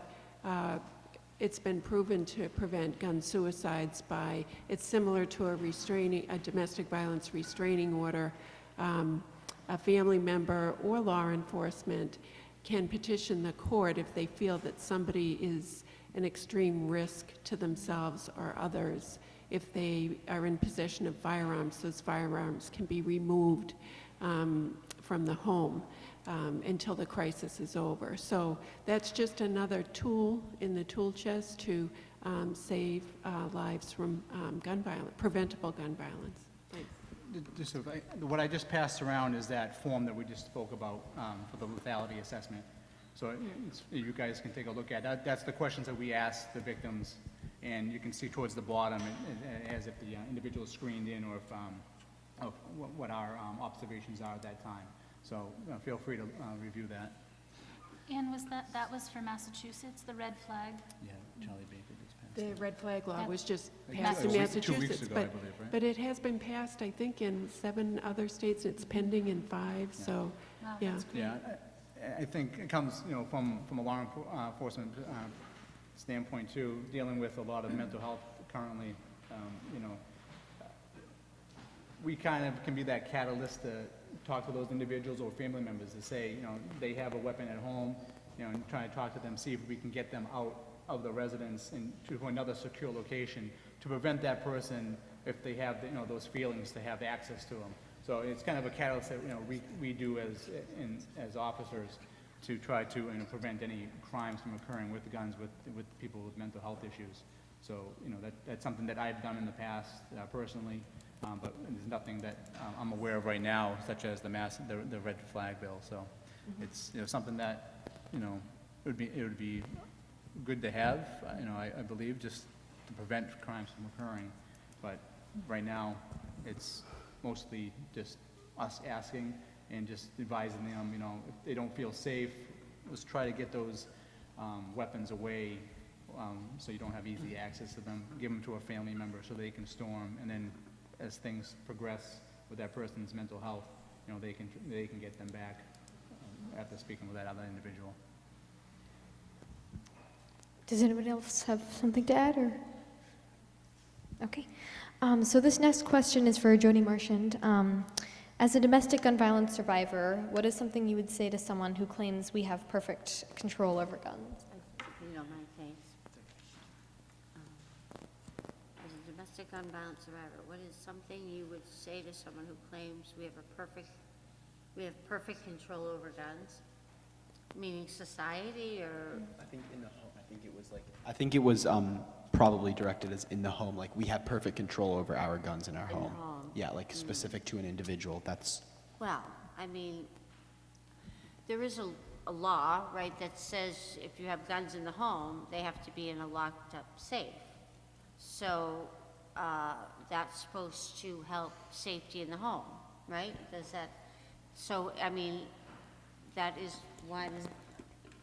it's been proven to prevent gun suicides by, it's similar to a domestic violence restraining order. A family member or law enforcement can petition the court if they feel that somebody is an extreme risk to themselves or others. If they are in possession of firearms, those firearms can be removed from the home until the crisis is over. So that's just another tool in the tool chest to save lives from preventable gun violence. Thanks. What I just passed around is that form that we just spoke about for the lethality assessment. So you guys can take a look at that. That's the questions that we asked the victims, and you can see towards the bottom as if the individual is screened in, or if of what our observations are at that time. So feel free to review that. And that was for Massachusetts, the red flag? Yeah, Charlie Baker just passed. The red flag law Yep. was just I passed think in it was 2 weeks Massachusetts, ago, I believe, right? but it has been passed, I think, in 7 other states. It's pending in 5, so, Wow, yeah. that's great. Yeah, I think it comes, from a law enforcement standpoint too, dealing with a lot of mental health currently. We kind of can be that catalyst to talk to those individuals or family members to say, they have a weapon at home, and try to talk to them, see if we can get them out of the residence and to another secure location to prevent that person, if they have, those feelings, to have access to them. So it's kind of a catalyst that, we do as officers to try to prevent any crimes from occurring with the guns with people with mental health issues. So, that's something that I've done in the past personally, but there's nothing that I'm aware of right now, such as the red flag bill. So it's, something that, it would be good to have, I believe, just to prevent crimes from occurring. But right now, it's mostly just us asking and just advising them, if they don't feel safe, let's try to get those weapons away so you don't have easy access to them. Give them to a family member so they can store them, and then as things progress with that person's mental health, you know, they can get them back after speaking with that other individual. Does anybody else have something to add, or? Okay. So this next question is for Jody Marchand. As a domestic gun violence survivor, what is something you would say to someone who claims we have perfect control over guns? If you don't mind, thanks. As a domestic gun violence survivor, what is something you would say to someone who claims we have perfect control over guns? Meaning society, or? I think in the home, I think it was probably directed as in the home, like we have perfect control over our guns in our In the home. home. Yeah, like specific to an individual, that's, Well, I mean, there is a law, right, that says if you have guns in the home, they have to be in a locked-up safe. So that's supposed to help safety in the home, right? Does that, so, I mean, that is one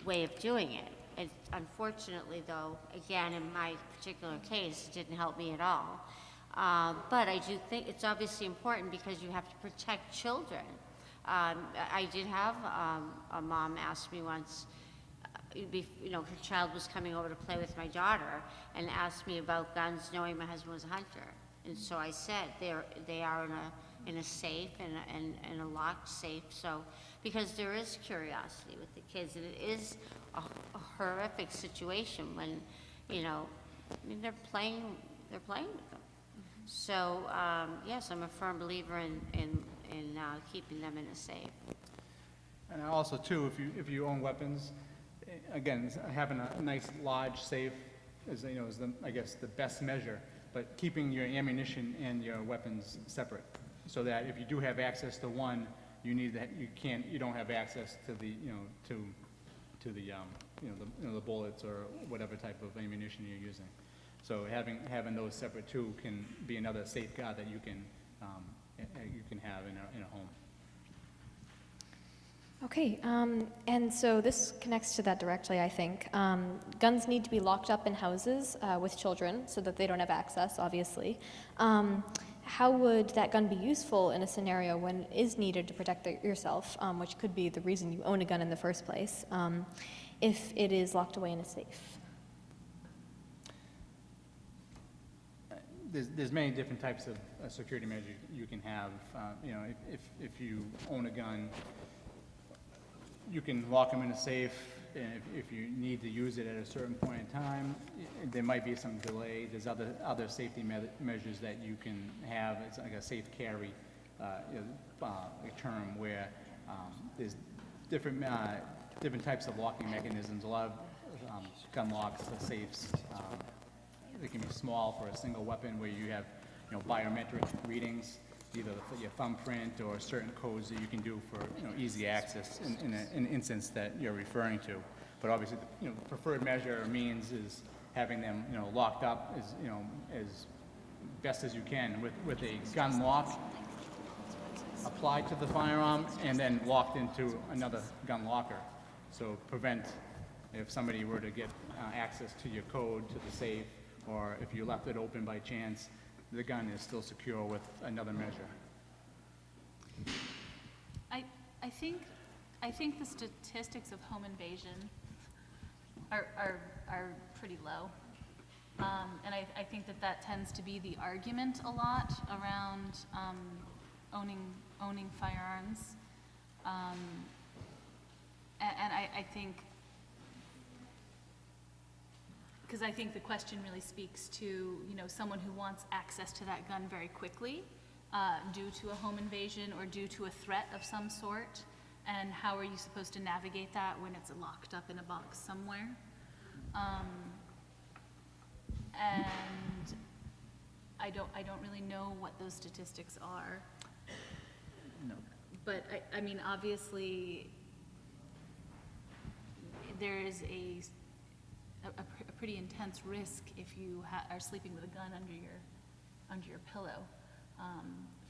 way of doing it. It, unfortunately, though, again, in my particular case, it didn't help me at all. But I do think it's obviously important because you have to protect children. I did have a mom ask me once, you know, her child was coming over to play with my daughter and asked me about guns, knowing my husband was a hunter. And so I said they are in a safe and a locked safe. So because there is curiosity with the kids, and it is a horrific situation when, you know, I mean, they're playing with them. So yes, I'm a firm believer in keeping them in a safe. And also too, if you own weapons, again, having a nice large safe is, you know, is I guess the best measure. But keeping your ammunition and your weapons separate, so that if you do have access to one, you don't have access to the, you know, to the the bullets or whatever type of ammunition you're using. So having those separate too can be another safeguard that you can have in a home. Okay, and so this connects to that directly, I think. Guns need to be locked up in houses with children so that they don't have access, obviously. How would that gun be useful in a scenario when it is needed to protect yourself, which could be the reason you own a gun in the first place, if it is locked away in a safe? There's many different types of security measures you can have. You know, if you own a gun, you can lock them in a safe, and if you need to use it at a certain point in time, there might be some delay. There's other safety measures that you can have. It's like a safe carry term where there's different types of locking mechanisms. A lot of gun locks, safes, they can be small for a single weapon where you have, you know, biometric readings, either your thumbprint or certain codes that you can do for, you know, easy access in an instance that you're referring to. But obviously, the, you know, preferred measure or means is having them, you know, locked up as, you know, as best as you can with a gun lock applied to the firearm and then locked into another gun locker. So prevent if somebody were to get access to your code to the safe, or if you left it open by chance, the gun is still secure with another measure. I think the statistics of home invasion are pretty low. And I think that tends to be the argument a lot around owning firearms. And I think, because I think the question really speaks to, you know, someone who wants access to that gun very quickly due to a home invasion or due to a threat of some sort, and how are you supposed to navigate that when it's locked up in a box somewhere? And I don't really know what those statistics are. No. But I mean, obviously, there is a pretty intense risk if you are sleeping with a gun under your pillow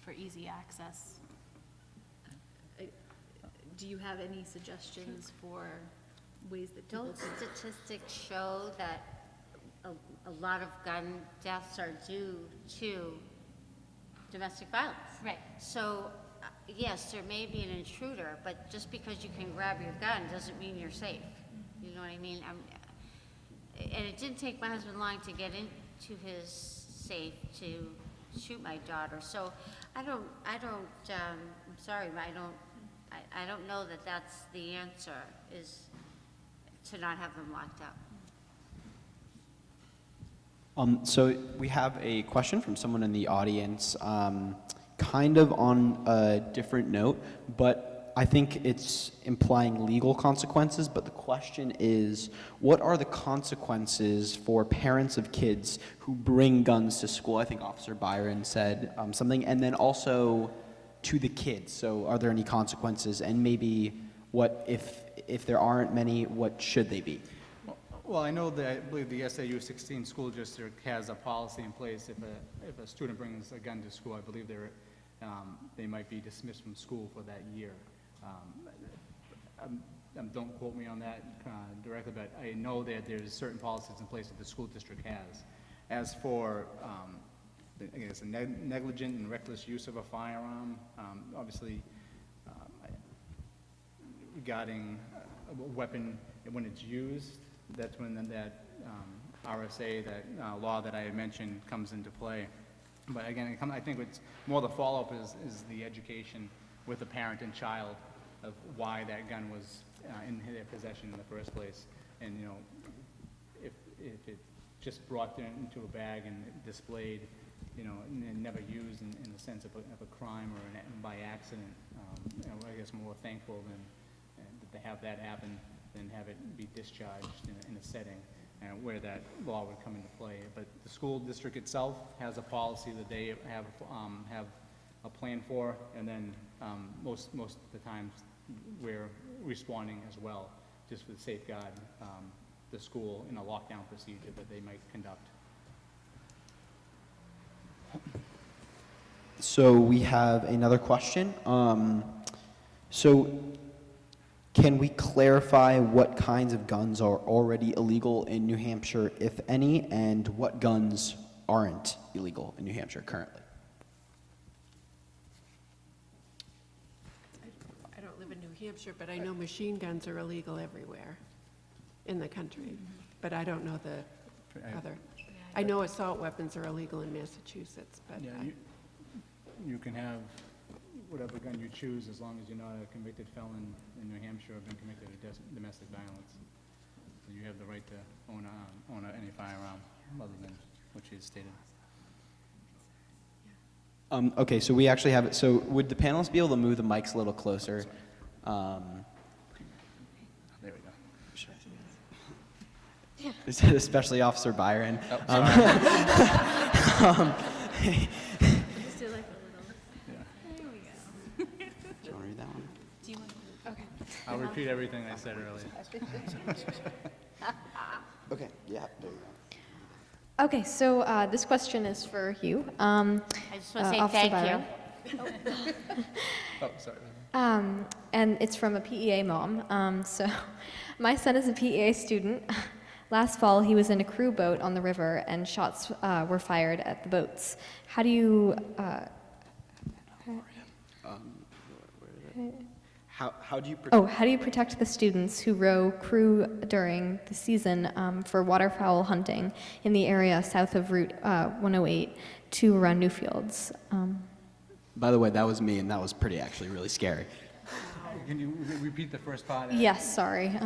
for easy access. Do you have any suggestions for ways that people Don't statistics show that a lot of gun deaths are due to domestic violence. Right. So, yes, there may be an intruder, but just because you can grab your gun doesn't mean you're safe. You know what I mean? And it didn't take my husband long to get into his safe to shoot my daughter. So I'm sorry, but I don't know that that's the answer, is to not have them locked up. So we have a question from someone in the audience, kind of on a different note, but I think it's implying legal consequences, but the question is, what are the consequences for parents of kids who bring guns to school? I think Officer Byron said something, and then also to the kids. So are there any consequences, and maybe what, if there aren't many, what should they be? Well, I know that, I believe the SAU 16 school district has a policy in place. If a student brings a gun to school, I believe they might be dismissed from school for that year. Don't quote me on that directly, but I know that there's certain policies in place that the school district has. As for, I guess, a negligent and reckless use of a firearm, obviously, regarding a weapon when it's used, that's when that RSA, that law that I had mentioned, comes into play. But again, I think it's more the follow-up is the education with the parent and child of why that gun was in their possession in the first place. And, you know, if it just brought into a bag and displayed, you know, and never used in the sense of a crime or by accident, you know, I guess more thankful that they have that happen than have it be discharged in a setting where that law would come into play. But the school district itself has a policy that they have a plan for, and then most of the times we're responding as well, just to safeguard the school in a lockdown procedure that they might conduct. So we have another question. So can we clarify what kinds of guns are already illegal in New Hampshire, if any, and what guns aren't illegal in New Hampshire currently? I don't live in New Hampshire, but I know machine guns are illegal everywhere in the country, but I don't know the other. I know assault weapons are illegal in Massachusetts, but Yeah, you can have whatever gun you choose as long as you're not a convicted felon in New Hampshire or been convicted of domestic violence. So you have the right to own any firearm other than what you had stated. Okay, so we actually have it. So would the panelists be able to move the mics a little closer? There we go. Especially Officer Byron. Just do like a little. There we go. Do you want to read that one? Do you want to? Okay. I'll repeat everything I said earlier. Okay, yeah, there you go. Okay, so this question is for Hugh. I just want to say Officer thank Byron. you. Oh, sorry. And it's from a PEA mom. So my son is a PEA student. Last fall, he was in a crew boat on the river, and shots were fired at the boats. How do you... How do you how do you protect the students who row crew during the season for waterfowl hunting in the area south of Route 108 to around Newfields? By the way, that was me, and that was actually really scary. Can you repeat the first part? Yes, sorry. that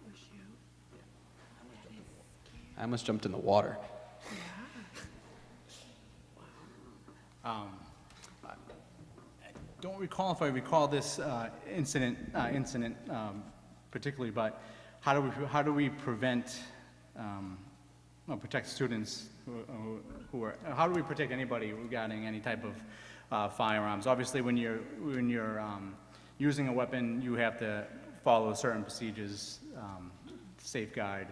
was you. I almost jumped in the water. I don't recall if I recall this incident particularly, but how do we prevent protect students who are, how do we protect anybody regarding any type of firearms? Obviously, when you're using a weapon, you have to follow certain procedures to safeguard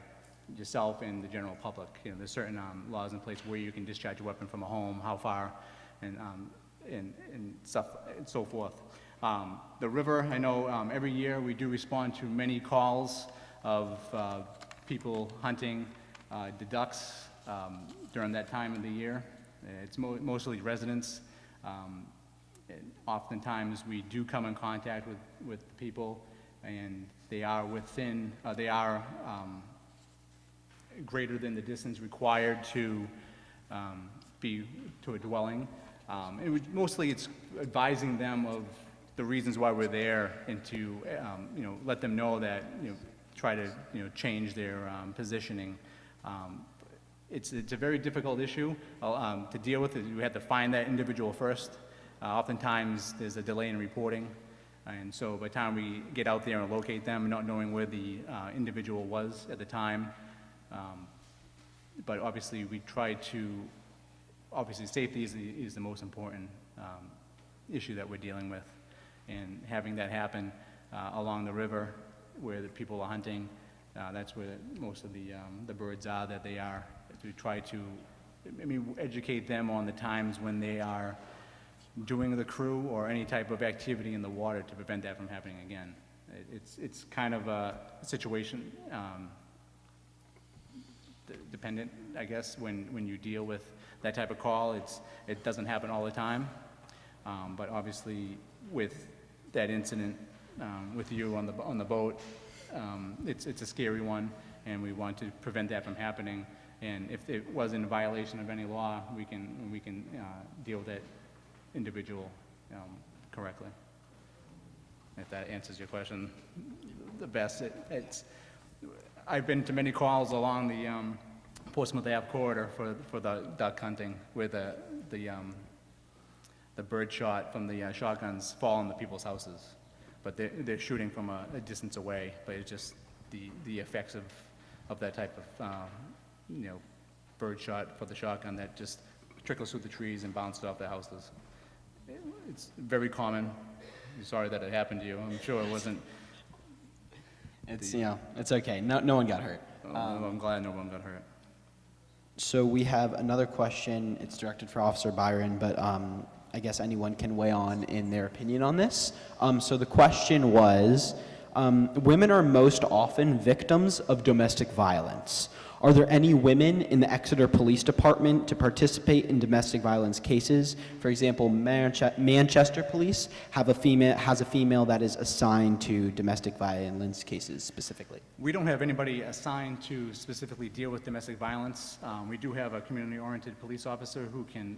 yourself and the general public. You know, there's certain laws in place where you can discharge a weapon from a home, how far, and stuff and so forth. The river, I know every year we do respond to many calls of people hunting the ducks during that time of the year. It's mostly residents. And oftentimes, we do come in contact with people, and they are greater than the distance required to be to a dwelling. Mostly, it's advising them of the reasons why we're there, and to let them know that try to change their positioning. It's a very difficult issue to deal with. We have to find that individual first. Oftentimes, there's a delay in reporting, and so by the time we get out there and locate them, not knowing where the individual was at the time, but obviously we try to, safety is the most important issue that we're dealing with, and having that happen along the river where the people are hunting, that's where most of the birds are that they are. We try to, educate them on the times when they are doing the crew or any type of activity in the water to prevent that from happening again. It's kind of a situation dependent, I guess, when you deal with that type of call. It doesn't happen all the time, but obviously with that incident with you on the boat, it's a scary one, and we want to prevent that from happening. And if it was in violation of any law, we can deal with that individual correctly. If that answers your question the best. I've been to many calls along the Portsmouth Ave corridor for the duck hunting, where the bird shot from the shotguns fall on the people's houses, but they're shooting from a distance away. But it's just the effects of that type of bird shot for the shotgun that just trickles through the trees and bounces off the houses. It's very common. I'm sorry that it happened to you. I'm sure it wasn't. It's it's okay. No one got hurt. I'm glad no one got hurt. So we have another question. It's directed for Officer Byron, but I guess anyone can weigh on in their opinion on this. So the question was, women are most often victims of domestic violence. Are there any women in the Exeter Police Department to participate in domestic violence cases? For example, Manchester Police has a female that is assigned to domestic violence cases specifically. We don't have anybody assigned to specifically deal with domestic violence. We do have a community-oriented police officer who can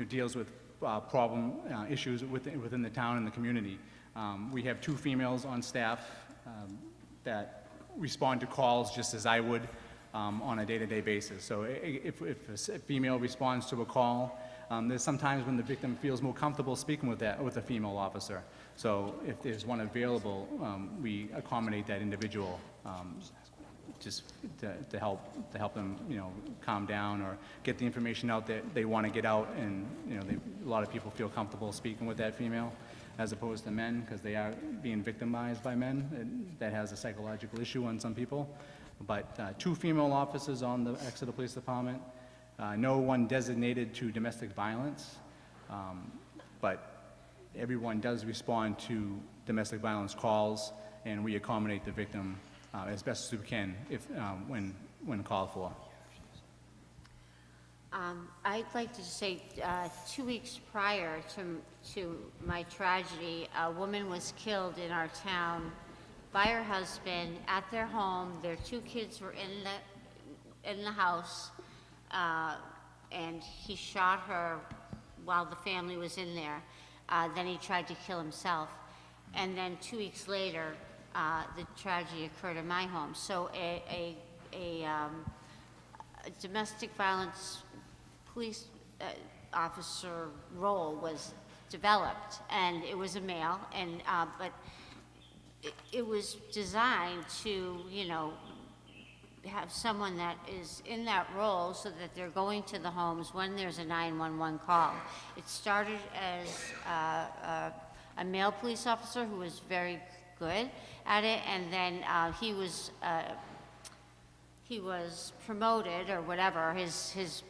deals with problem issues within the town and the community. We have 2 females on staff that respond to calls just as I would. On a day-to-day basis. So if a female responds to a call, there's sometimes when the victim feels more comfortable speaking with a female officer. So if there's one available, we accommodate that individual just to help them, calm down or get the information out that they want to get out. And a lot of people feel comfortable speaking with that female, as opposed to men, because they are being victimized by men. And that has a psychological issue on some people. But 2 female officers on the Exeter Police Department, no one designated to domestic violence, but everyone does respond to domestic violence calls, and we accommodate the victim as best as we can when called for. I'd like to say 2 weeks prior to my tragedy, a woman was killed in our town by her husband at their home. Their 2 kids were in the house, and he shot her while the family was in there. Then he tried to kill himself, and then 2 weeks later, the tragedy occurred in my home. So a domestic violence police officer role was developed, and it was a male, and but it was designed to, have someone that is in that role so that they're going to the homes when there's a 911 call. It started as a male police officer who was very good at it, and then he was promoted or whatever. His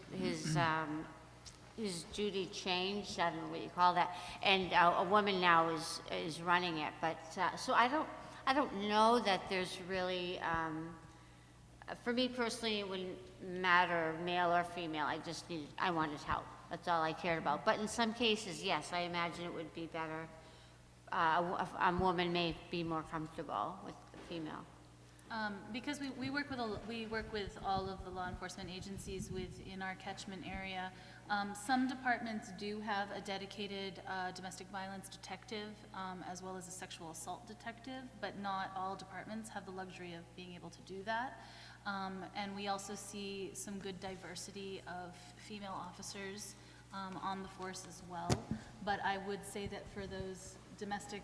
duty changed, I don't know what you call that, and a woman now is running it. But so I don't know that there's really for me personally, it wouldn't matter male or female. I wanted help. That's all I cared about. But in some cases, yes, I imagine it would be better. A woman may be more comfortable with a female. Because we work with all of the law enforcement agencies within our catchment area. Some departments do have a dedicated domestic violence detective, as well as a sexual assault detective, but not all departments have the luxury of being able to do that. And we also see some good diversity of female officers on the force as well. But I would say that for those domestic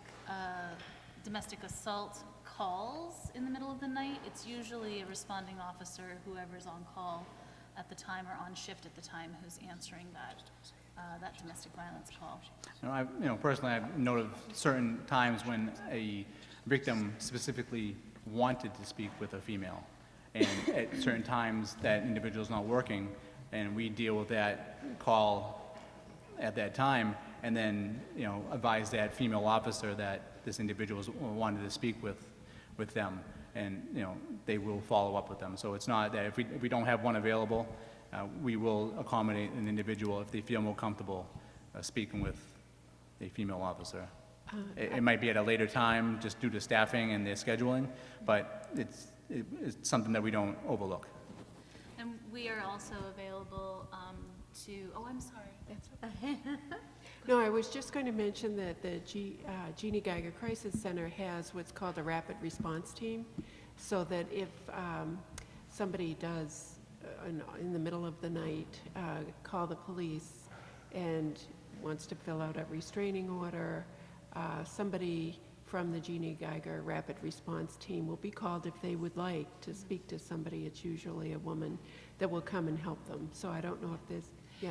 assault calls in the middle of the night, it's usually a responding officer, whoever's on call at the time or on shift at the time, who's answering that domestic violence call. Personally, I've noted certain times when a victim specifically wanted to speak with a female, and at certain times that individual's not working, and we deal with that call at that time, and then advise that female officer that this individual wanted to speak with them, and they will follow up with them. So it's not that if we don't have one available, we will accommodate an individual if they feel more comfortable speaking with a female officer. It might be at a later time just due to staffing and their scheduling, but it's something that we don't overlook. And we are also available I'm sorry. That's okay. No, I was just going to mention that the Jeannie Geiger Crisis Center has what's called a rapid response team, so that if somebody does, in the middle of the night, call the police and wants to fill out a restraining order, somebody from the Jeannie Geiger rapid response team will be called if they would like to speak to somebody. It's usually a woman that will come and help them. So I don't know if there's,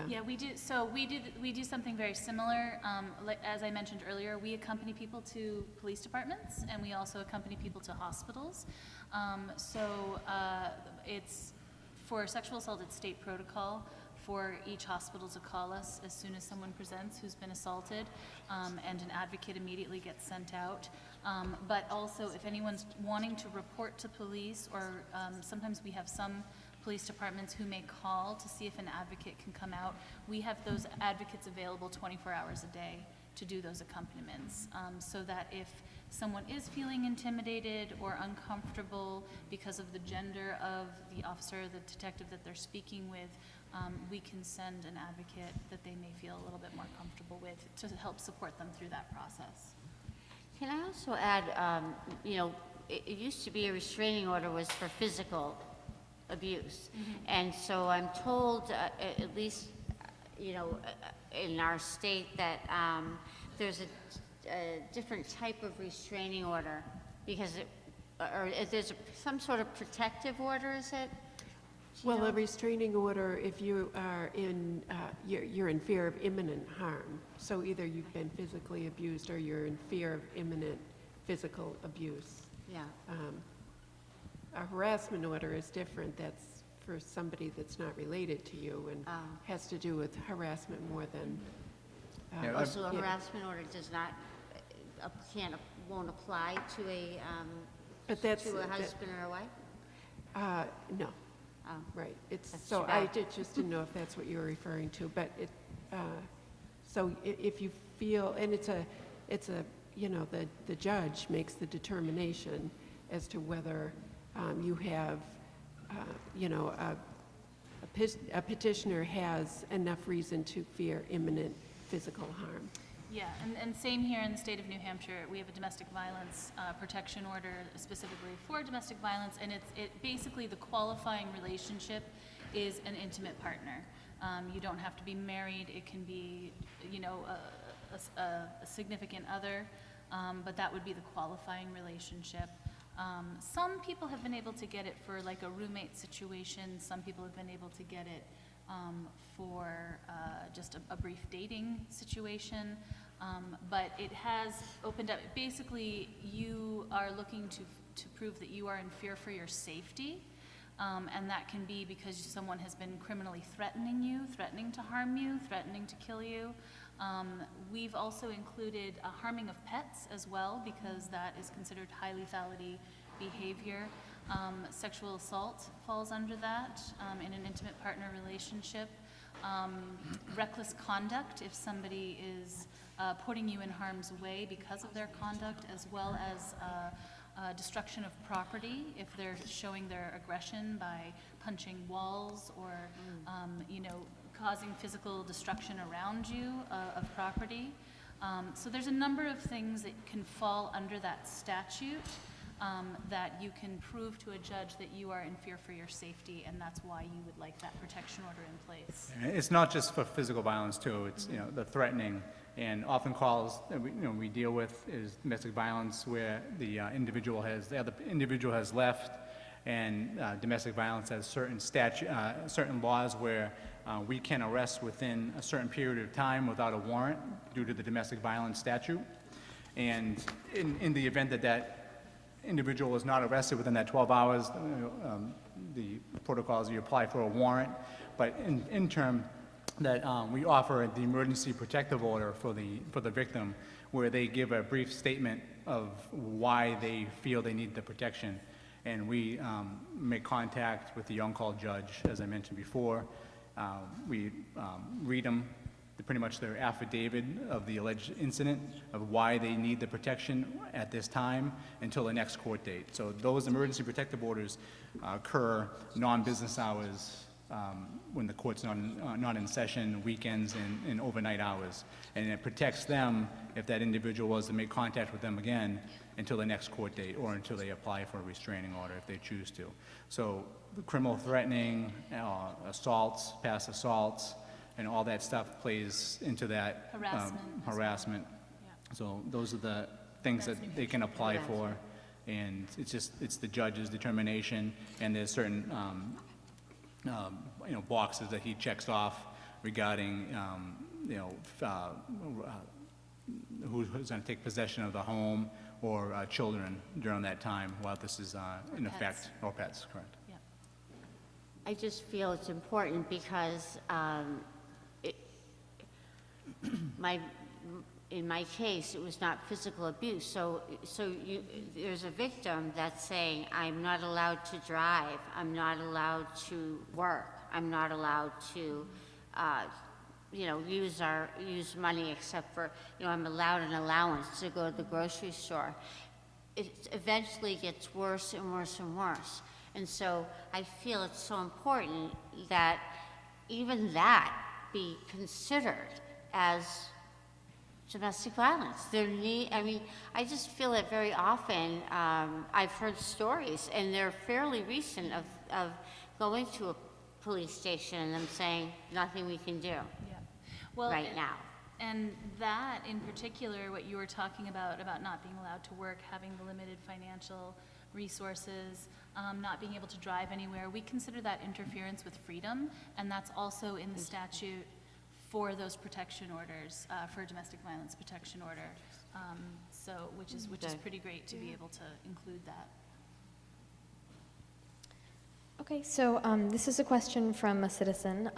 Yeah, we do. So we do something very similar. As I mentioned earlier, we accompany people to police departments, and we also accompany people to hospitals. It's for sexual assault, it's state protocol for each hospital to call us as soon as someone presents who's been assaulted, and an advocate immediately gets sent out. But also, if anyone's wanting to report to police, or sometimes we have some police departments who may call to see if an advocate can come out, we have those advocates available 24 hours a day to do those accompaniments, so that if someone is feeling intimidated or uncomfortable because of the gender of the officer or the detective that they're speaking with, we can send an advocate that they may feel a little bit more comfortable with to help support them through that process. Can I also add, it used to be a restraining order was for physical abuse. And so I'm told, at least, in our state, that there's a different type of restraining order, because there's some sort of protective order, is it? well, a restraining order, if you are in, you're in fear of imminent harm. So either you've been physically abused or you're in fear of imminent physical abuse. Yeah. A harassment order is different. That's for somebody that's not related to you and has to do with harassment more than. Also, a harassment order does not, won't apply to a, But that's to a husband or a wife? no, Oh, right. It's That's so too I bad. just didn't know if that's what you were referring to. But it, so if you feel, and it's a, the judge makes the determination as to whether you have, a petitioner has enough reason to fear imminent physical harm. Yeah, and same here in the state of New Hampshire. We have a domestic violence protection order specifically for domestic violence, and it basically, the qualifying relationship is an intimate partner. You don't have to be married. It can be, a significant other, but that would be the qualifying relationship. Some people have been able to get it for like a roommate situation. Some people have been able to get it for just a brief dating situation. But it has opened up. Basically, you are looking to prove that you are in fear for your safety, and that can be because someone has been criminally threatening you, threatening to harm you, threatening to kill you. We've also included harming of pets as well, because that is considered high lethality behavior. Sexual assault falls under that in an intimate partner relationship. Reckless conduct, if somebody is putting you in harm's way because of their conduct, as well as destruction of property, if they're showing their aggression by punching walls or, causing physical destruction around you of property. So there's a number of things that can fall under that statute that you can prove to a judge that you are in fear for your safety, and that's why you would like that protection order in place. It's not just for physical violence too, it's, the threatening, and often calls that we deal with is domestic violence where the other individual has left, and domestic violence has certain laws where we can arrest within a certain period of time without a warrant due to the domestic violence statute. And in the event that that individual is not arrested within that 12 hours, the protocol is you apply for a warrant. But in term that we offer the emergency protective order for the victim, where they give a brief statement of why they feel they need the protection. And we make contact with the on-call judge, as I mentioned before. We read them pretty much their affidavit of the alleged incident of why they need the protection at this time until the next court date. So those emergency protective orders occur non-business hours when the court's not in session, weekends and overnight hours. And it protects them if that individual was to make contact with them again until the next court date or until they apply for a restraining order if they choose to. So the criminal threatening, assaults, past assaults, and all that stuff plays into that harassment. Yeah. So those are the things that they can apply for, and it's the judge's determination, and there's certain boxes that he checks off regarding who's going to take possession of the home or children during that time while this is in effect, or pets, correct. Yeah. I just feel it's important because in my case, it was not physical abuse. So there's a victim that's saying, I'm not allowed to drive, I'm not allowed to work, I'm not allowed to, use money except for, I'm allowed an allowance to go to the grocery store. It eventually gets worse and worse and worse. And so I feel it's so important that even that be considered as domestic violence. I just feel that very often. I've heard stories, and they're fairly recent, of going to a police station and them saying, nothing we can do right now. And that, in particular, what you were talking about not being allowed to work, having the limited financial resources, not being able to drive anywhere, we consider that interference with freedom, and that's also in the statute for those protection orders, for a domestic violence protection order. Which is pretty great to be able to include that. Okay, so this is a question from a citizen.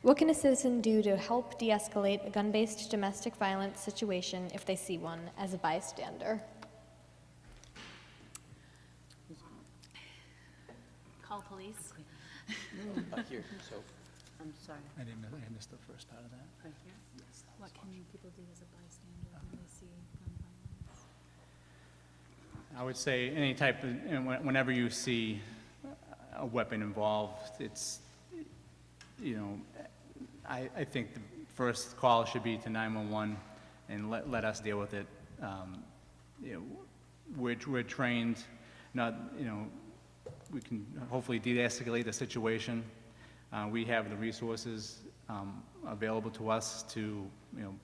What can a citizen do to help de-escalate a gun-based domestic violence situation if they see one as a bystander? Call police. Here, so. I'm sorry. I missed the first part of that. Right here? What can people do as a bystander when they see gun violence? I would say any type of, whenever you see a weapon involved, it's, I think the first call should be to 911 and let us deal with it. We're trained, we can hopefully de-escalate the situation. We have the resources available to us to,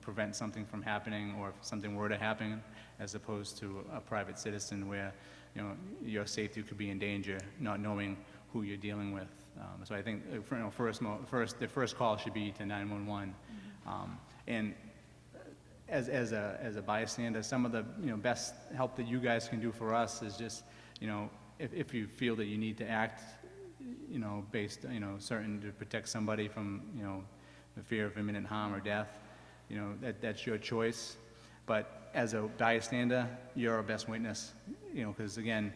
prevent something from happening, or if something were to happen, as opposed to a private citizen where, your safety could be in danger, not knowing who you're dealing with. So I think the first call should be to 911. And as a bystander, some of the best help that you guys can do for us is just, if you feel that you need to act, based, certain to protect somebody from, the fear of imminent harm or death, that's your choice. But as a bystander, you're our best witness, because again,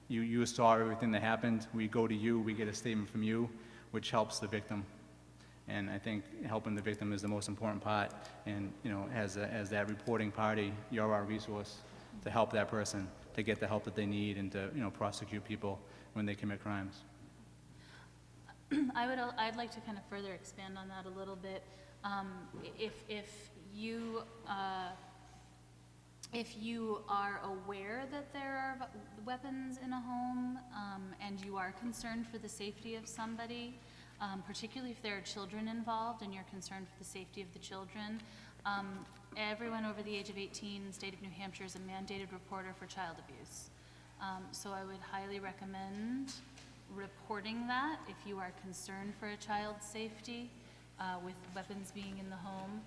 you saw everything that happened. We go to you, we get a statement from you, which helps the victim. And I think helping the victim is the most important part. And, as that reporting party, you're our resource to help that person, to get the help that they need and to, prosecute people when they commit crimes. I'd like to kind of further expand on that a little bit. If you are aware that there are weapons in a home, and you are concerned for the safety of somebody, particularly if there are children involved and you're concerned for the safety of the children, everyone over the age of 18 in the state of New Hampshire is a mandated reporter for child abuse. So I would highly recommend reporting that if you are concerned for a child's safety with weapons being in the home.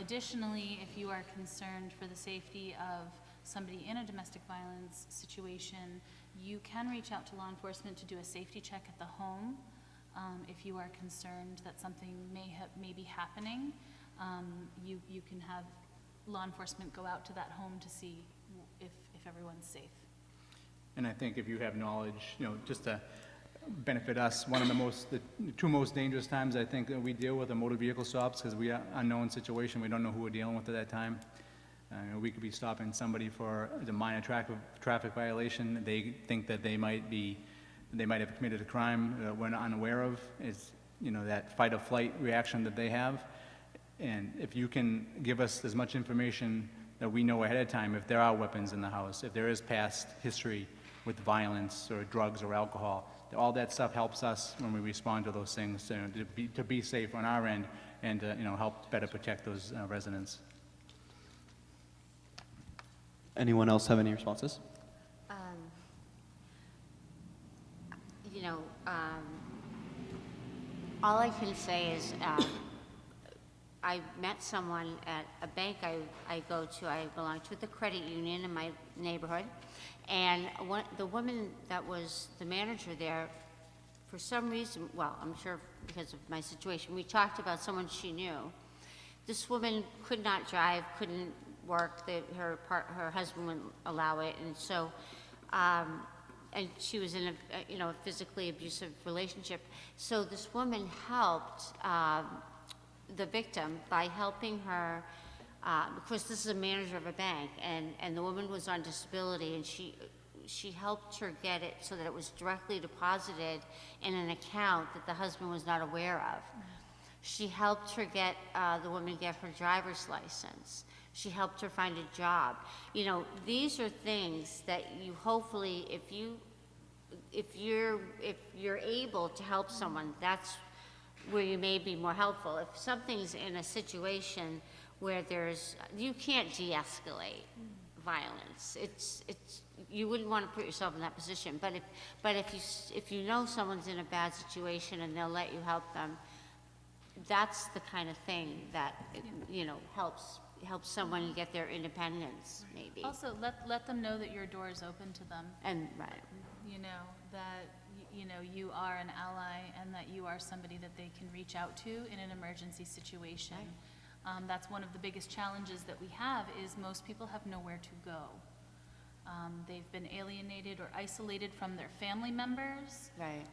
Additionally, if you are concerned for the safety of somebody in a domestic violence situation, you can reach out to law enforcement to do a safety check at the home. If you are concerned that something may be happening, you can have law enforcement go out to that home to see if everyone's safe. And I think if you have knowledge, just to benefit us, the two most dangerous times I think that we deal with are motor vehicle stops, because we are unknown situation. We don't know who we're dealing with at that time. We could be stopping somebody for a minor traffic violation. They think that they might have committed a crime that we're not unaware of. It's, that fight or flight reaction that they have. And if you can give us as much information that we know ahead of time, if there are weapons in the house, if there is past history with violence or drugs or alcohol, all that stuff helps us when we respond to those things, to be safe on our end and to, help better protect those residents. Anyone else have any responses? All I can say is I met someone at a bank I go to. I belong to the credit union in my neighborhood. And the woman that was the manager there, for some reason, well, I'm sure because of my situation, we talked about someone she knew. This woman could not drive, couldn't work. Her husband wouldn't allow it, and so, and she was in a physically abusive relationship. So this woman helped the victim by helping her. Because this is a manager of a bank, and the woman was on disability, and she helped her get it so that it was directly deposited in an account that the husband was not aware of. She helped her the woman get her driver's license. She helped her find a job. These are things that you hopefully, if you're able to help someone, that's where you may be more helpful. If something's in a situation where you can't de-escalate violence. You wouldn't want to put yourself in that position. But if you know someone's in a bad situation and they'll let you help them, that's the kind of thing that helps someone get their independence, maybe. Also, let them know that your door is open to them. And right. That you are an ally and that you are somebody that they can reach out to in an emergency situation. Right. That's one of the biggest challenges that we have is most people have nowhere to go. They've been alienated or isolated from their family members. Right.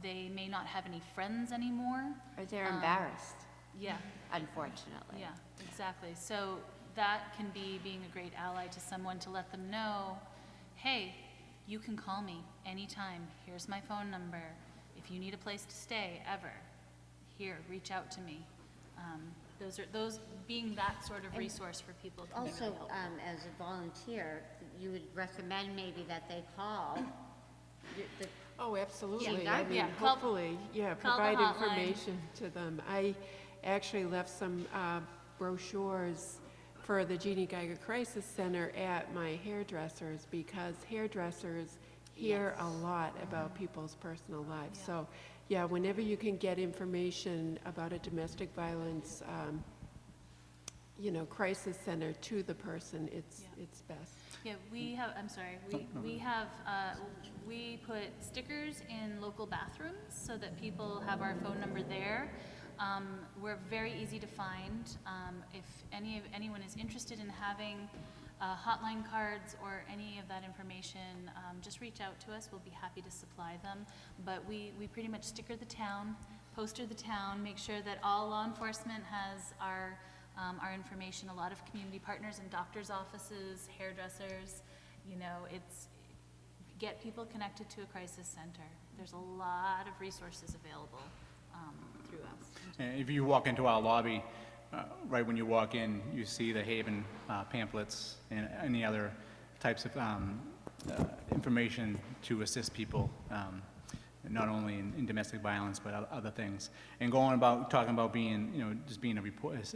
They may not have any friends anymore. Or they're embarrassed. Yeah. Unfortunately. Yeah, exactly. So that can be being a great ally to someone to let them know, hey, you can call me anytime. Here's my phone number. If you need a place to stay, ever, here, reach out to me. Those being that sort of resource for people can be really Also, helpful. as a volunteer, you would recommend maybe that they call Oh, absolutely. Yeah. I mean, Yeah, hopefully, call the provide hotline. information to them. I actually left some brochures for the Jeannie Geiger Crisis Center at my hairdressers because hairdressers hear a lot about people's personal lives. Yeah. So, yeah, whenever you can get information about a domestic violence, crisis center to the person, it's best. Yeah, we have, I'm sorry, we put stickers in local bathrooms so that people have our phone number there. We're very easy to find. If anyone is interested in having hotline cards or any of that information, just reach out to us. We'll be happy to supply them. But we pretty much sticker the town, poster the town, make sure that all law enforcement has our information. A lot of community partners and doctors' offices, hairdressers, you know, it's get people connected to a crisis center. There's a lot of resources available through us. And if you walk into our lobby, right when you walk in, you see the Haven pamphlets and any other types of information to assist people, not only in domestic violence, but other things. And talking about being, you know, just being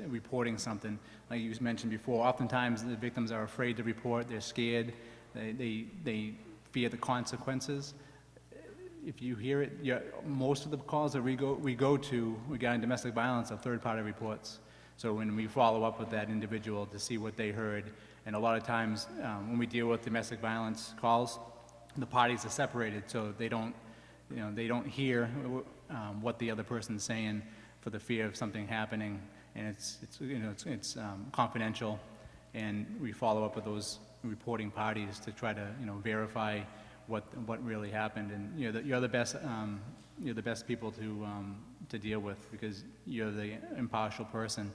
reporting something, like you mentioned before, oftentimes the victims are afraid to report, they're scared, they fear the consequences. If you hear it, most of the calls that we go to regarding domestic violence are third-party reports. So when we follow up with that individual to see what they heard, and a lot of times when we deal with domestic violence calls, the parties are separated, so they don't hear what the other person's saying for the fear of something happening, and it's confidential, and we follow up with those reporting parties to try to verify what really happened, and you're the best people to deal with, because you're the impartial person,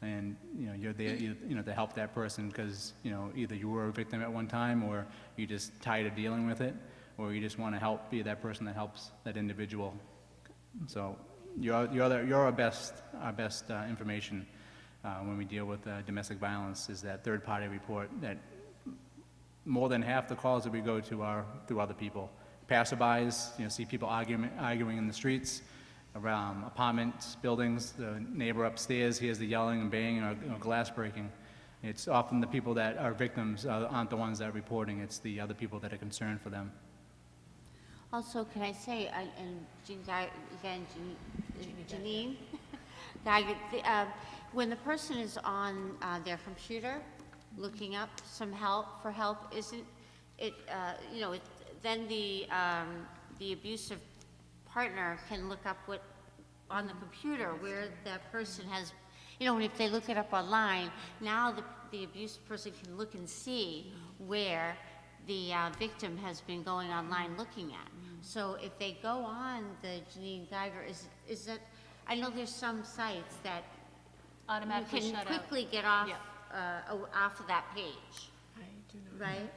and you're there to help that person, because either you were a victim at one time, or you're just tired of dealing with it, or you just want to be that person that helps that individual. So you're our best information when we deal with domestic violence, is that third-party report. That more than half the calls that we go to are through other people. Passerbys, see people arguing in the streets, around apartments, buildings. The neighbor upstairs hears the yelling and banging or glass breaking. It's often the people that are victims aren't the ones that are reporting. It's the other people that are concerned for them. Also, can I say, Janine, when the person is on their computer looking up some help, isn't it, then the abusive partner can look up what on the computer where that person has, and if they look it up online, now the abused person can look and see where the victim has been going online looking at. So if they go on the Janine Geiger, is that, I know there's some sites that Automatically you can shut quickly out. get off Yep. off of that page, I do not. right?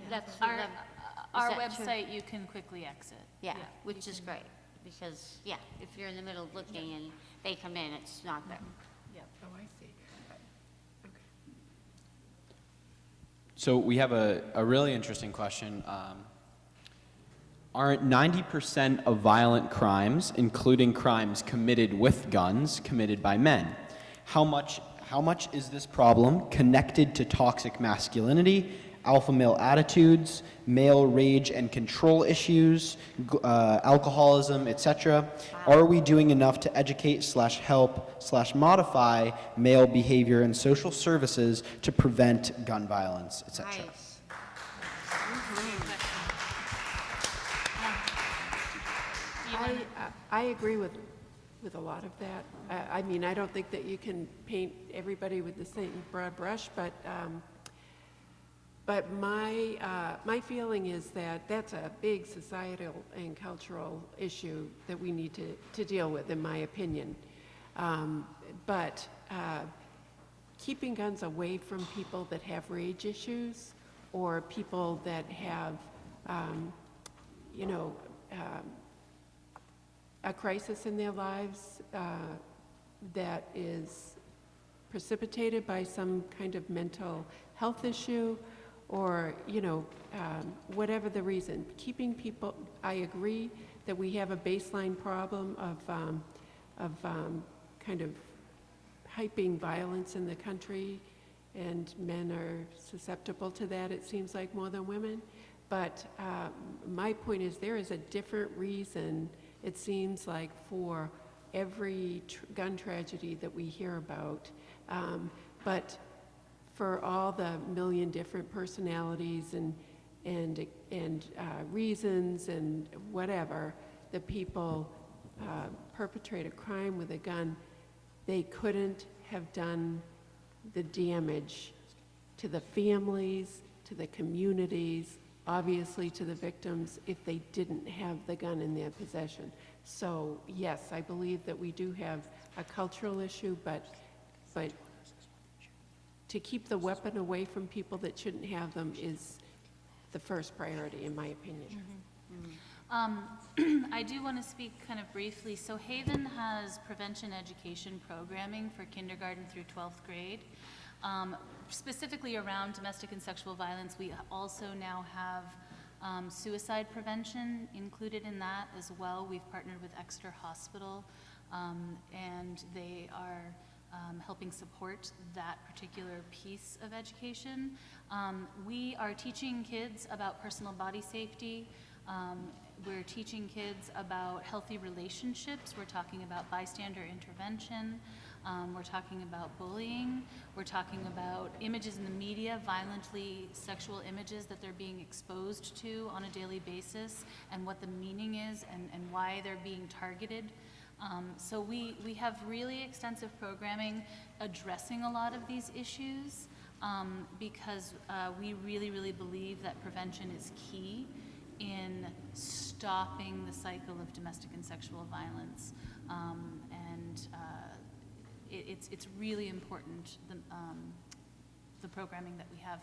That's Our that true? website, you can quickly exit. Yeah, which is great, because, if you're in the middle of looking and they come in, it's not there. Oh, I see. Okay. So we have a really interesting question. Aren't 90% of violent crimes, including crimes committed with guns, committed by men? How much is this problem connected to toxic masculinity, alpha male attitudes, male rage and control issues, alcoholism, etc.? Are we doing enough to educate / help / modify male behavior and social services to prevent gun violence, etc.? Nice. I agree with a lot of that. I mean, I don't think that you can paint everybody with the same broad brush, but my feeling is that that's a big societal and cultural issue that we need to deal with, in my opinion. But keeping guns away from people that have rage issues, or people that have, a crisis in their lives that is precipitated by some kind of mental health issue, or whatever the reason. Keeping people, I agree that we have a baseline problem of kind of hyping violence in the country, and men are susceptible to that, it seems like, more than women. But my point is, there is a different reason, it seems like, for every gun tragedy that we hear about. But for all the million different personalities and reasons and whatever, the people perpetrate a crime with a gun, they couldn't have done the damage to the families, to the communities, obviously to the victims, if they didn't have the gun in their possession. So yes, I believe that we do have a cultural issue, but to keep the weapon away from people that shouldn't have them is the first priority, in my opinion. I do want to speak kind of briefly. So Haven has prevention education programming for kindergarten through 12th grade. Specifically around domestic and sexual violence, we also now have suicide prevention included in that as well. We've partnered with Exeter Hospital, and they are helping support that particular piece of education. We are teaching kids about personal body safety. We're teaching kids about healthy relationships. We're talking about bystander intervention. We're talking about bullying. We're talking about images in the media, violently sexual images that they're being exposed to on a daily basis, and what the meaning is and why they're being targeted. So we have really extensive programming addressing a lot of these issues because we really, really believe that prevention is key in stopping the cycle of domestic and sexual violence. It's really important, the programming that we have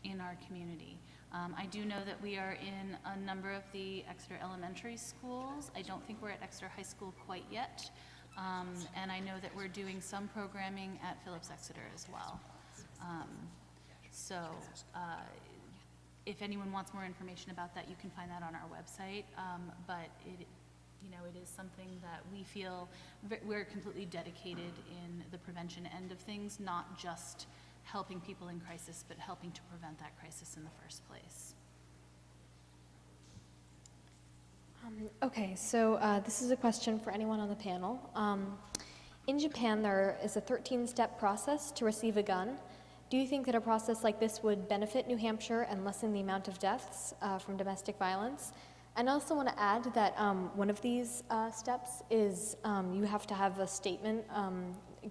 in our community. I do know that we are in a number of the Exeter elementary schools. I don't think we're at Exeter High School quite yet. And I know that we're doing some programming at Phillips Exeter as well. If anyone wants more information about that, you can find that on our website. But it is something that we feel we're completely dedicated in the prevention end of things, not just helping people in crisis, but helping to prevent that crisis in the first place. Okay, so this is a question for anyone on the panel. In Japan, there is a 13-step process to receive a gun. Do you think that a process like this would benefit New Hampshire and lessen the amount of deaths from domestic violence? And I also want to add that one of these steps is you have to have a statement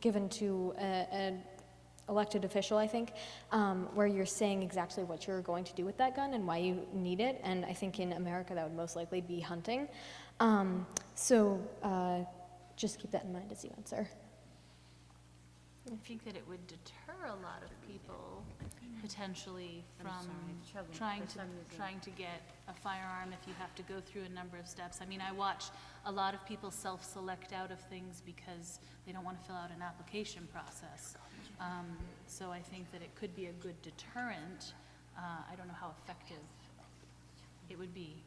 given to an elected official, I think, where you're saying exactly what you're going to do with that gun and why you need it. And I think in America that would most likely be hunting. Just keep that in mind as you answer. I think that it would deter a lot of people potentially from trying to get a firearm if you have to go through a number of steps. I mean, I watch a lot of people self-select out of things because they don't want to fill out an application process. So I think that it could be a good deterrent. I don't know how effective it would be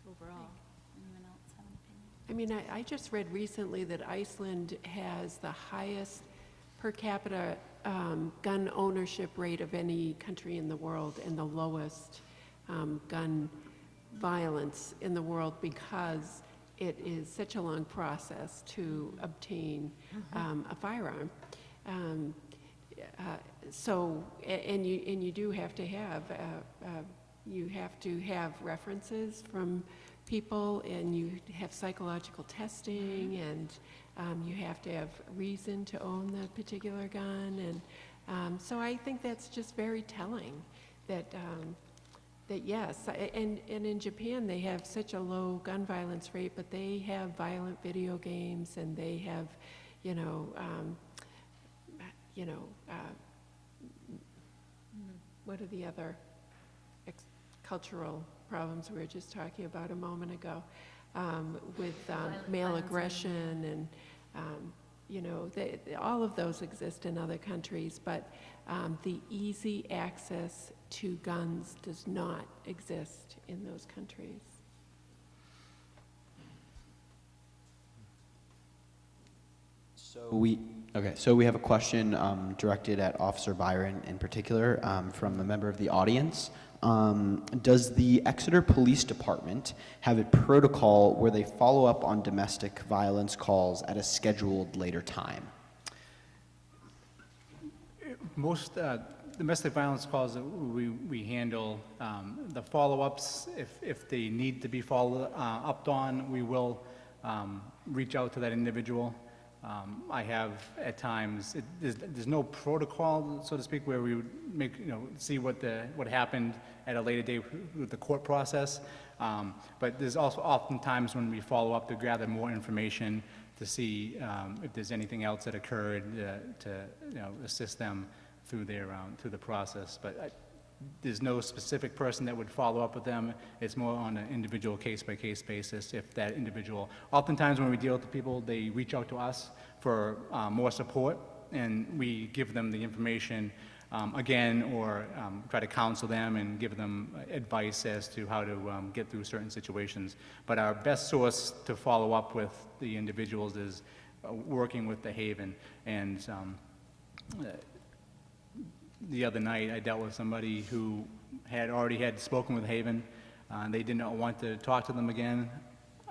overall. Anyone else have an opinion? I mean, I just read recently that Iceland has the highest per capita gun ownership rate of any country in the world and the lowest gun violence in the world because it is such a long process to obtain a firearm. And you do have to have references from people, and you have psychological testing, and you have to have reason to own the particular gun, and so I think that's just very telling that yes, and in Japan they have such a low gun violence rate, but they have violent video games, and they have, what are the other cultural problems we were just talking about a moment ago, with male aggression and all of those exist in other countries, but the easy access to guns does not exist in those countries. So we have a question directed at Officer Byron in particular from a member of the audience. Does the Exeter Police Department have a protocol where they follow up on domestic violence calls at a scheduled later time? Most domestic violence calls that we handle, the follow-ups, if they need to be followed up on, we will reach out to that individual. I have at times, there's no protocol, so to speak, where we would make, see what happened at a later date with the court process. But there's also often times when we follow up to gather more information to see if there's anything else that occurred to assist them through through the process. But there's no specific person that would follow up with them. It's more on an individual case-by-case basis. If that individual, oftentimes when we deal with the people, they reach out to us for more support, and we give them the information again, or try to counsel them and give them advice as to how to get through certain situations. But our best source to follow up with the individuals is working with the Haven. And the other night, I dealt with somebody who had already spoken with Haven. They did not want to talk to them again.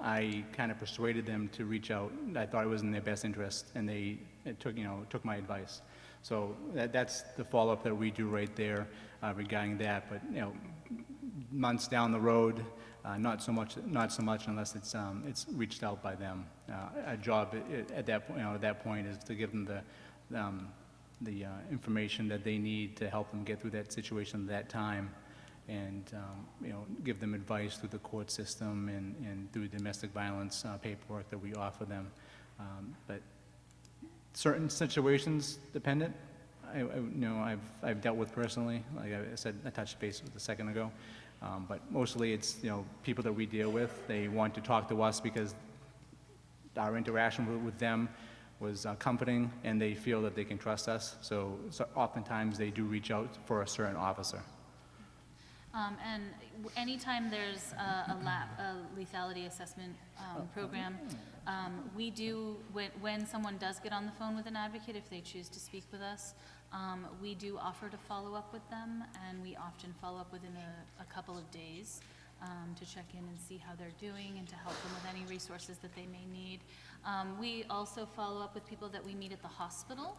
I kind of persuaded them to reach out. I thought it was in their best interest, and they took my advice. So that's the follow-up that we do right there regarding that. But months down the road, not so much unless it's reached out by them. Our job at that point is to give them the information that they need to help them get through that situation at that time, and give them advice through the court system and through domestic violence paperwork that we offer them. But certain situations dependent, I've dealt with personally. Like I said, I touched base with a second ago. But mostly it's people that we deal with. They want to talk to us because our interaction with them was comforting, and they feel that they can trust us. So oftentimes they do reach out for a certain officer. And anytime there's a lethality assessment program, we do, when someone does get on the phone with an advocate, if they choose to speak with us, we do offer to follow up with them, and we often follow up within a couple of days to check in and see how they're doing and to help them with any resources that they may need. We also follow up with people that we meet at the hospital,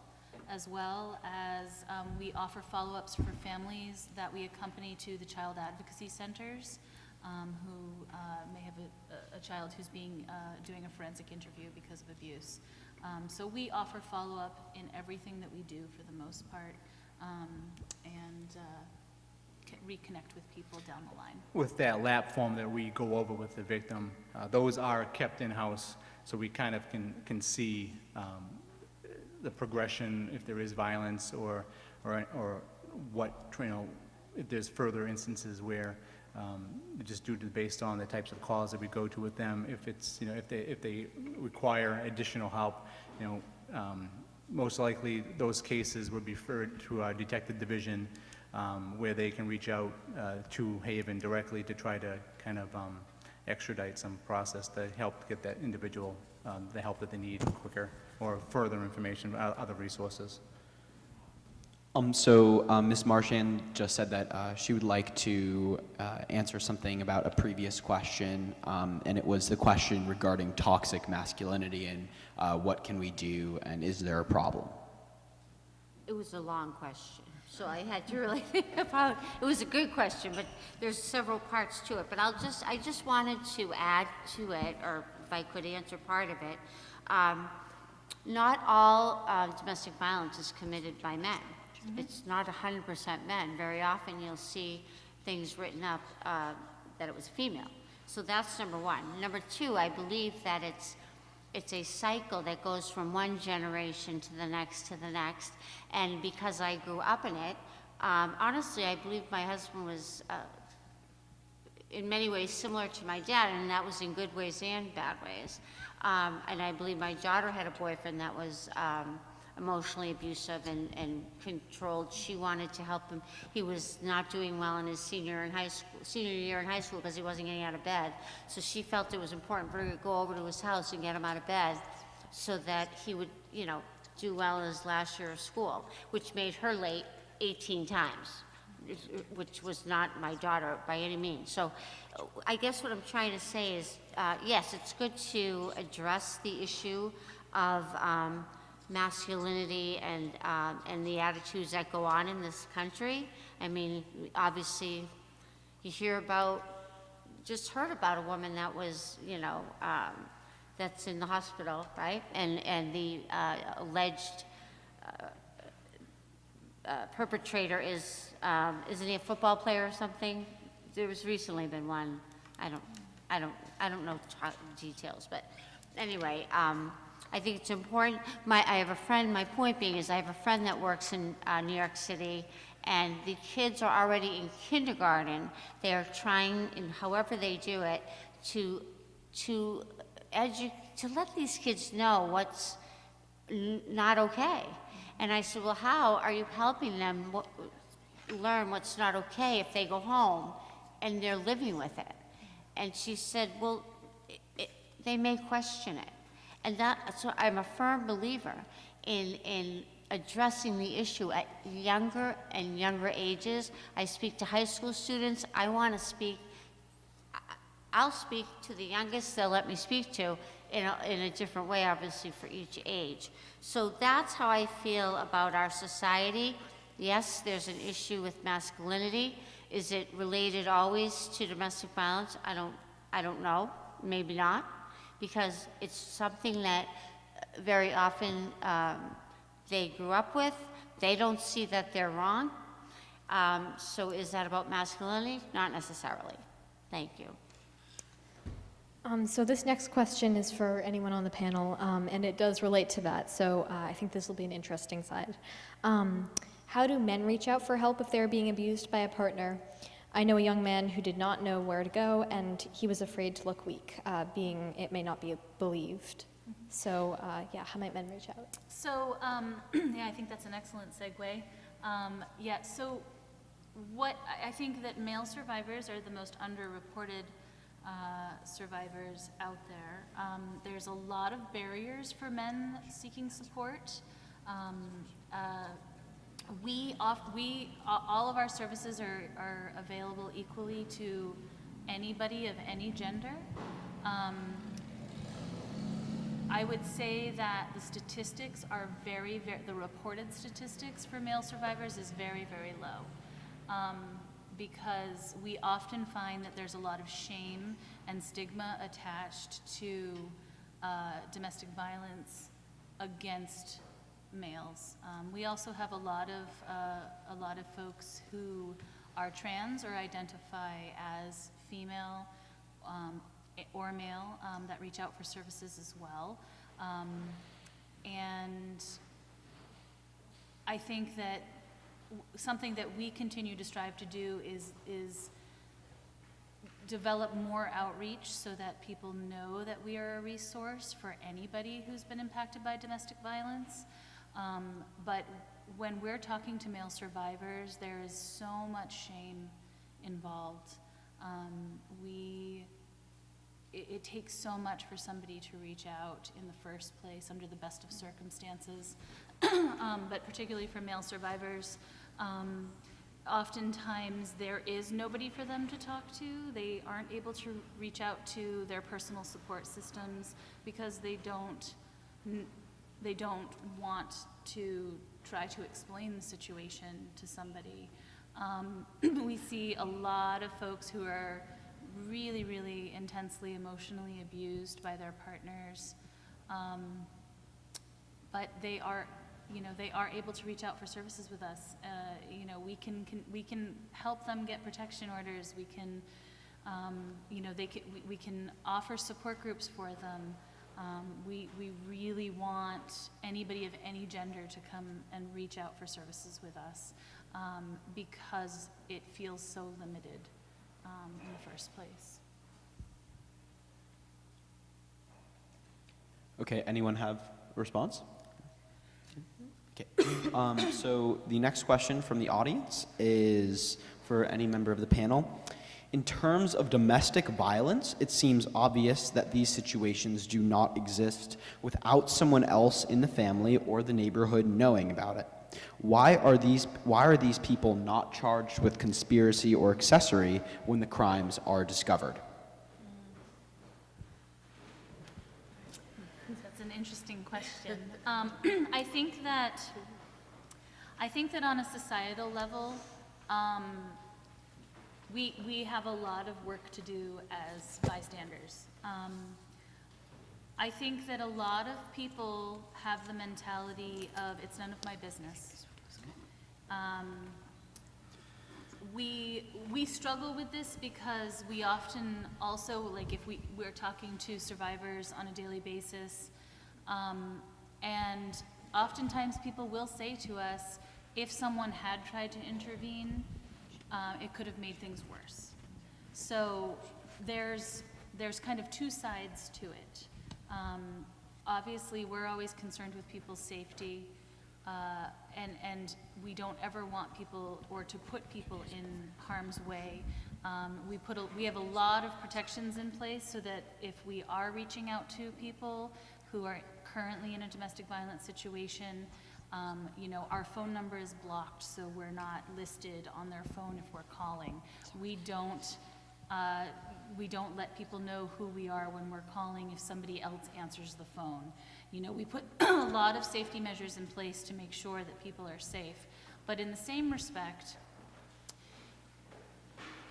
as well as we offer follow-ups for families that we accompany to the child advocacy centers who may have a child who's doing a forensic interview because of abuse. So we offer follow-up in everything that we do for the most part, and reconnect with people down the line. With that lap form that we go over with the victim, those are kept in-house, so we kind of can see the progression, if there is violence, or what, if there's further instances where just based on the types of calls that we go to with them, if it's if they require additional help, most likely those cases would be referred to our detective division, where they can reach out to Haven directly to try to kind of extradite some process to help get that individual the help that they need quicker, or further information, other resources. So Ms. Marchand just said that she would like to answer something about a previous question, and it was the question regarding toxic masculinity and what can we do, and is there a problem? It was a long question, so I had to really think about it. It was a good question, but there's several parts to it. But I just wanted to add to it, or if I could answer part of it. Not all domestic violence is committed by men. Mm-hmm. It's not 100% men. Very often you'll see things written up that it was female. So that's number one. Number two, I believe that it's a cycle that goes from one generation to the next, and because I grew up in it, honestly, I believe my husband was in many ways similar to my dad, and that was in good ways and bad ways. And I believe my daughter had a boyfriend that was emotionally abusive and controlled. She wanted to help him. He was not doing well in his senior year in high school because he wasn't getting out of bed. So she felt it was important for her to go over to his house and get him out of bed so that he would, do well in his last year of school, which made her late 18 times, which was not my daughter by any means. So I guess what I'm trying to say is, yes, it's good to address the issue of masculinity and the attitudes that go on in this country. I mean, obviously, you heard about a woman that was, that's in the hospital, right? And the alleged perpetrator is, isn't he a football player or something? There was recently been one. I don't know details, but anyway, I think it's important. I have a friend, my point being is I have a friend that works in New York City, and the kids are already in kindergarten. They are trying, in however they do it, to let these kids know what's not okay. And I said, well, how are you helping them learn what's not okay if they go home and they're living with it? And she said, well, they may question it. And so I'm a firm believer in addressing the issue at younger and younger ages. I speak to high school students. I'll speak to the youngest they'll let me speak to in a different way, obviously, for each age. So that's how I feel about our society. Yes, there's an issue with masculinity. Is it related always to domestic violence? I don't know, maybe not, because it's something that very often they grew up with. They don't see that they're wrong. So is that about masculinity? Not necessarily. Thank you. So this next question is for anyone on the panel, and it does relate to that, so I think this will be an interesting side. How do men reach out for help if they're being abused by a partner? I know a young man who did not know where to go, and he was afraid to look weak, being it may not be believed. So, yeah, how might men reach out? So, yeah, I think that's an excellent segue. Yeah, so I think that male survivors are the most underreported survivors out there. There's a lot of barriers for men seeking support. All of our services are available equally to anybody of any gender. I would say that the statistics are the reported statistics for male survivors is very, very low. Because we often find that there's a lot of shame and stigma attached to domestic violence against males. We also have a lot of folks who are trans or identify as female or male that reach out for services as well. And I think that something that we continue to strive to do is develop more outreach so that people know that we are a resource for anybody who's been impacted by domestic violence. But when we're talking to male survivors, there is so much shame involved. It takes so much for somebody to reach out in the first place under the best of circumstances. But particularly for male survivors, oftentimes there is nobody for them to talk to. They aren't able to reach out to their personal support systems because they don't want to try to explain the situation to somebody. We see a lot of folks who are really, really intensely emotionally abused by their partners, but they are able to reach out for services with us. We can help them get protection orders. We can, we can offer support groups for them. We really want anybody of any gender to come and reach out for services with us because it feels so limited in the first place. Okay, anyone have a response? Okay, so the next question from the audience is for any member of the panel. In terms of domestic violence, it seems obvious that these situations do not exist without someone else in the family or the neighborhood knowing about it. Why are these people not charged with conspiracy or accessory when the crimes are discovered? That's an interesting question. I think that on a societal level, we have a lot of work to do as bystanders. I think that a lot of people have the mentality of, it's none of my business. We struggle with this because we often also, like if we're talking to survivors on a daily basis, and oftentimes people will say to us, if someone had tried to intervene, it could have made things worse. So there's kind of two sides to it. Obviously, we're always concerned with people's safety, and we don't ever want people or to put people in harm's way. We have a lot of protections in place so that if we are reaching out to people who are currently in a domestic violence situation, our phone number is blocked, so we're not listed on their phone if we're calling. We don't let people know who we are when we're calling if somebody else answers the phone. We put a lot of safety measures in place to make sure that people are safe. But in the same respect,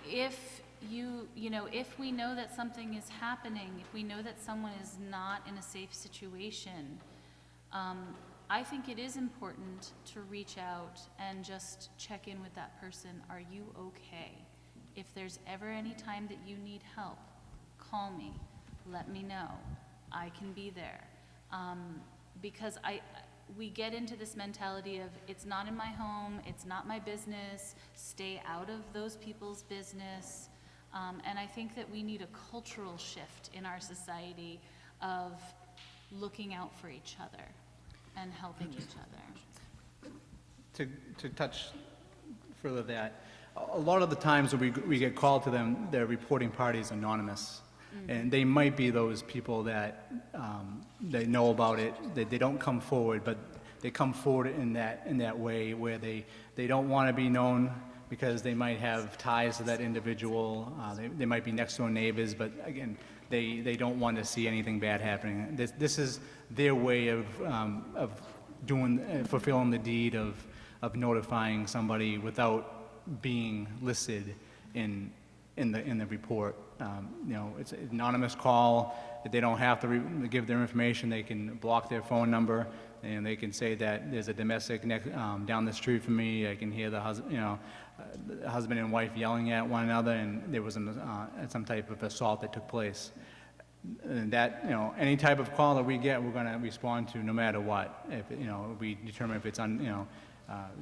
if we know that something is happening, if we know that someone is not in a safe situation, I think it is important to reach out and just check in with that person. Are you okay? If there's ever any time that you need help, call me, let me know. I can be there. Because we get into this mentality of, it's not in my home, it's not my business, stay out of those people's business. And I think that we need a cultural shift in our society of looking out for each other and helping each other. To touch further that, a lot of the times when we get called to them, their reporting party is anonymous. And they might be those people that they know about it, that they don't come forward, but they come forward in that way where they don't want to be known because they might have ties to that individual. They might be next door neighbors, but again, they don't want to see anything bad happening. This is their way of fulfilling the deed of notifying somebody without being listed in the report. It's an anonymous call. They don't have to give their information. They can block their phone number, and they can say that there's a domestic down the street from me. I can hear the husband and wife yelling at one another, and there was some type of assault that took place. And that, any type of call that we get, we're going to respond to no matter what. If we determine if it's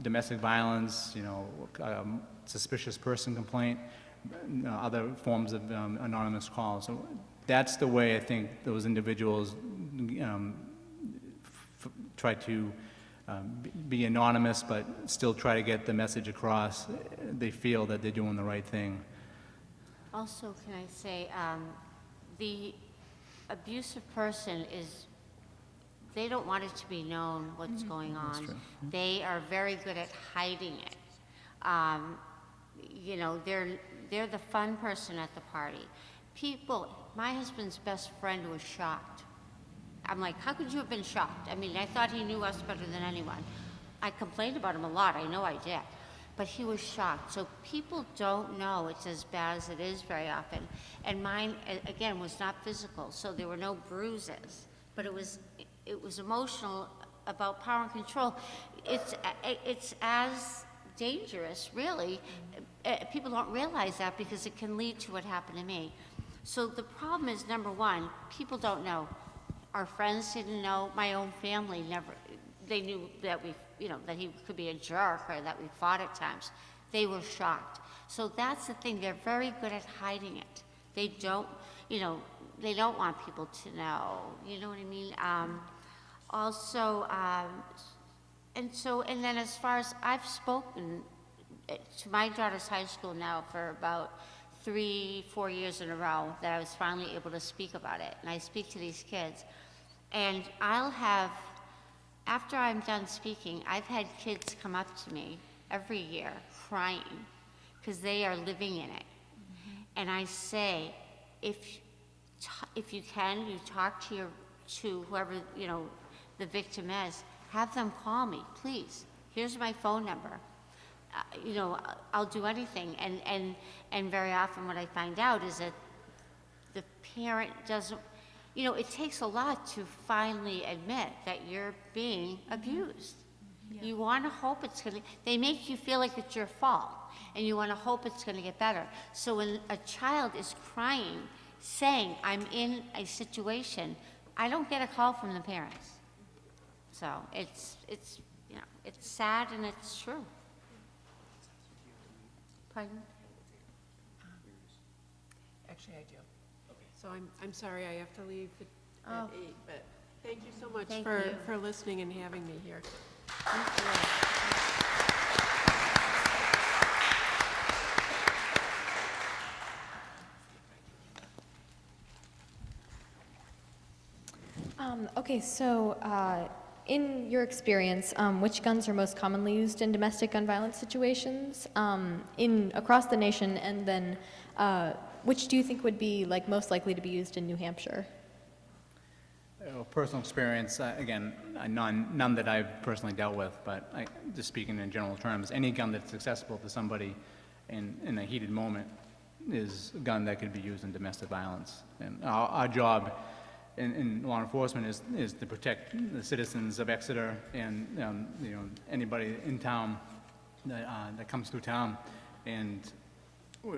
domestic violence, suspicious person complaint, other forms of anonymous calls. So that's the way I think those individuals try to be anonymous, but still try to get the message across. They feel that they're doing the right thing. Also, can I say, the abusive person they don't want it to be known what's going on. true. They are very good at hiding it. They're the fun person at the party. My husband's best friend was shocked. I'm like, how could you have been shocked? I mean, I thought he knew us better than anyone. I complained about him a lot, I know I did. But he was shocked. So people don't know it's as bad as it is very often. And mine, again, was not physical, so there were no bruises. But it was emotional about power and control. It's as dangerous, really. People don't realize that because it can lead to what happened to me. So the problem is, number one, people don't know. Our friends didn't know. My own family never. They knew that that he could be a jerk or that we fought at times. They were shocked. So that's the thing. They're very good at hiding it. They don't want people to know. You know what I mean? And then as far as I've spoken to my daughter's high school now for about 3-4 years in a row that I was finally able to speak about it. And I speak to these kids. And after I'm done speaking, I've had kids come up to me every year crying because they are living in it. Mm-hmm. And I say, if you can, you talk to whoever, the victim is, have them call me, please. Here's my phone number. I'll do anything. And very often what I find out is that the parent doesn't, you know, it takes a lot to finally admit that you're being abused. You want to hope it's going to, they make you feel like it's your fault, and you want to hope it's going to get better. So when a child is crying, saying, I'm in a situation, I don't get a call from the parents. So it's you know, it's sad and it's true. Pardon? Actually, I do. So I'm sorry I have to leave at 8, but thank you so much Thank for, you. for listening and having me here. Okay, so in your experience, which guns are most commonly used in domestic gun violence situations across the nation, and then which do you think would be like most likely to be used in New Hampshire? Personal experience, again, none that I've personally dealt with, but just speaking in general terms, any gun that's accessible to somebody in a heated moment is a gun that could be used in domestic violence. And our job in law enforcement is to protect the citizens of Exeter and you know, anybody in town that comes through town. And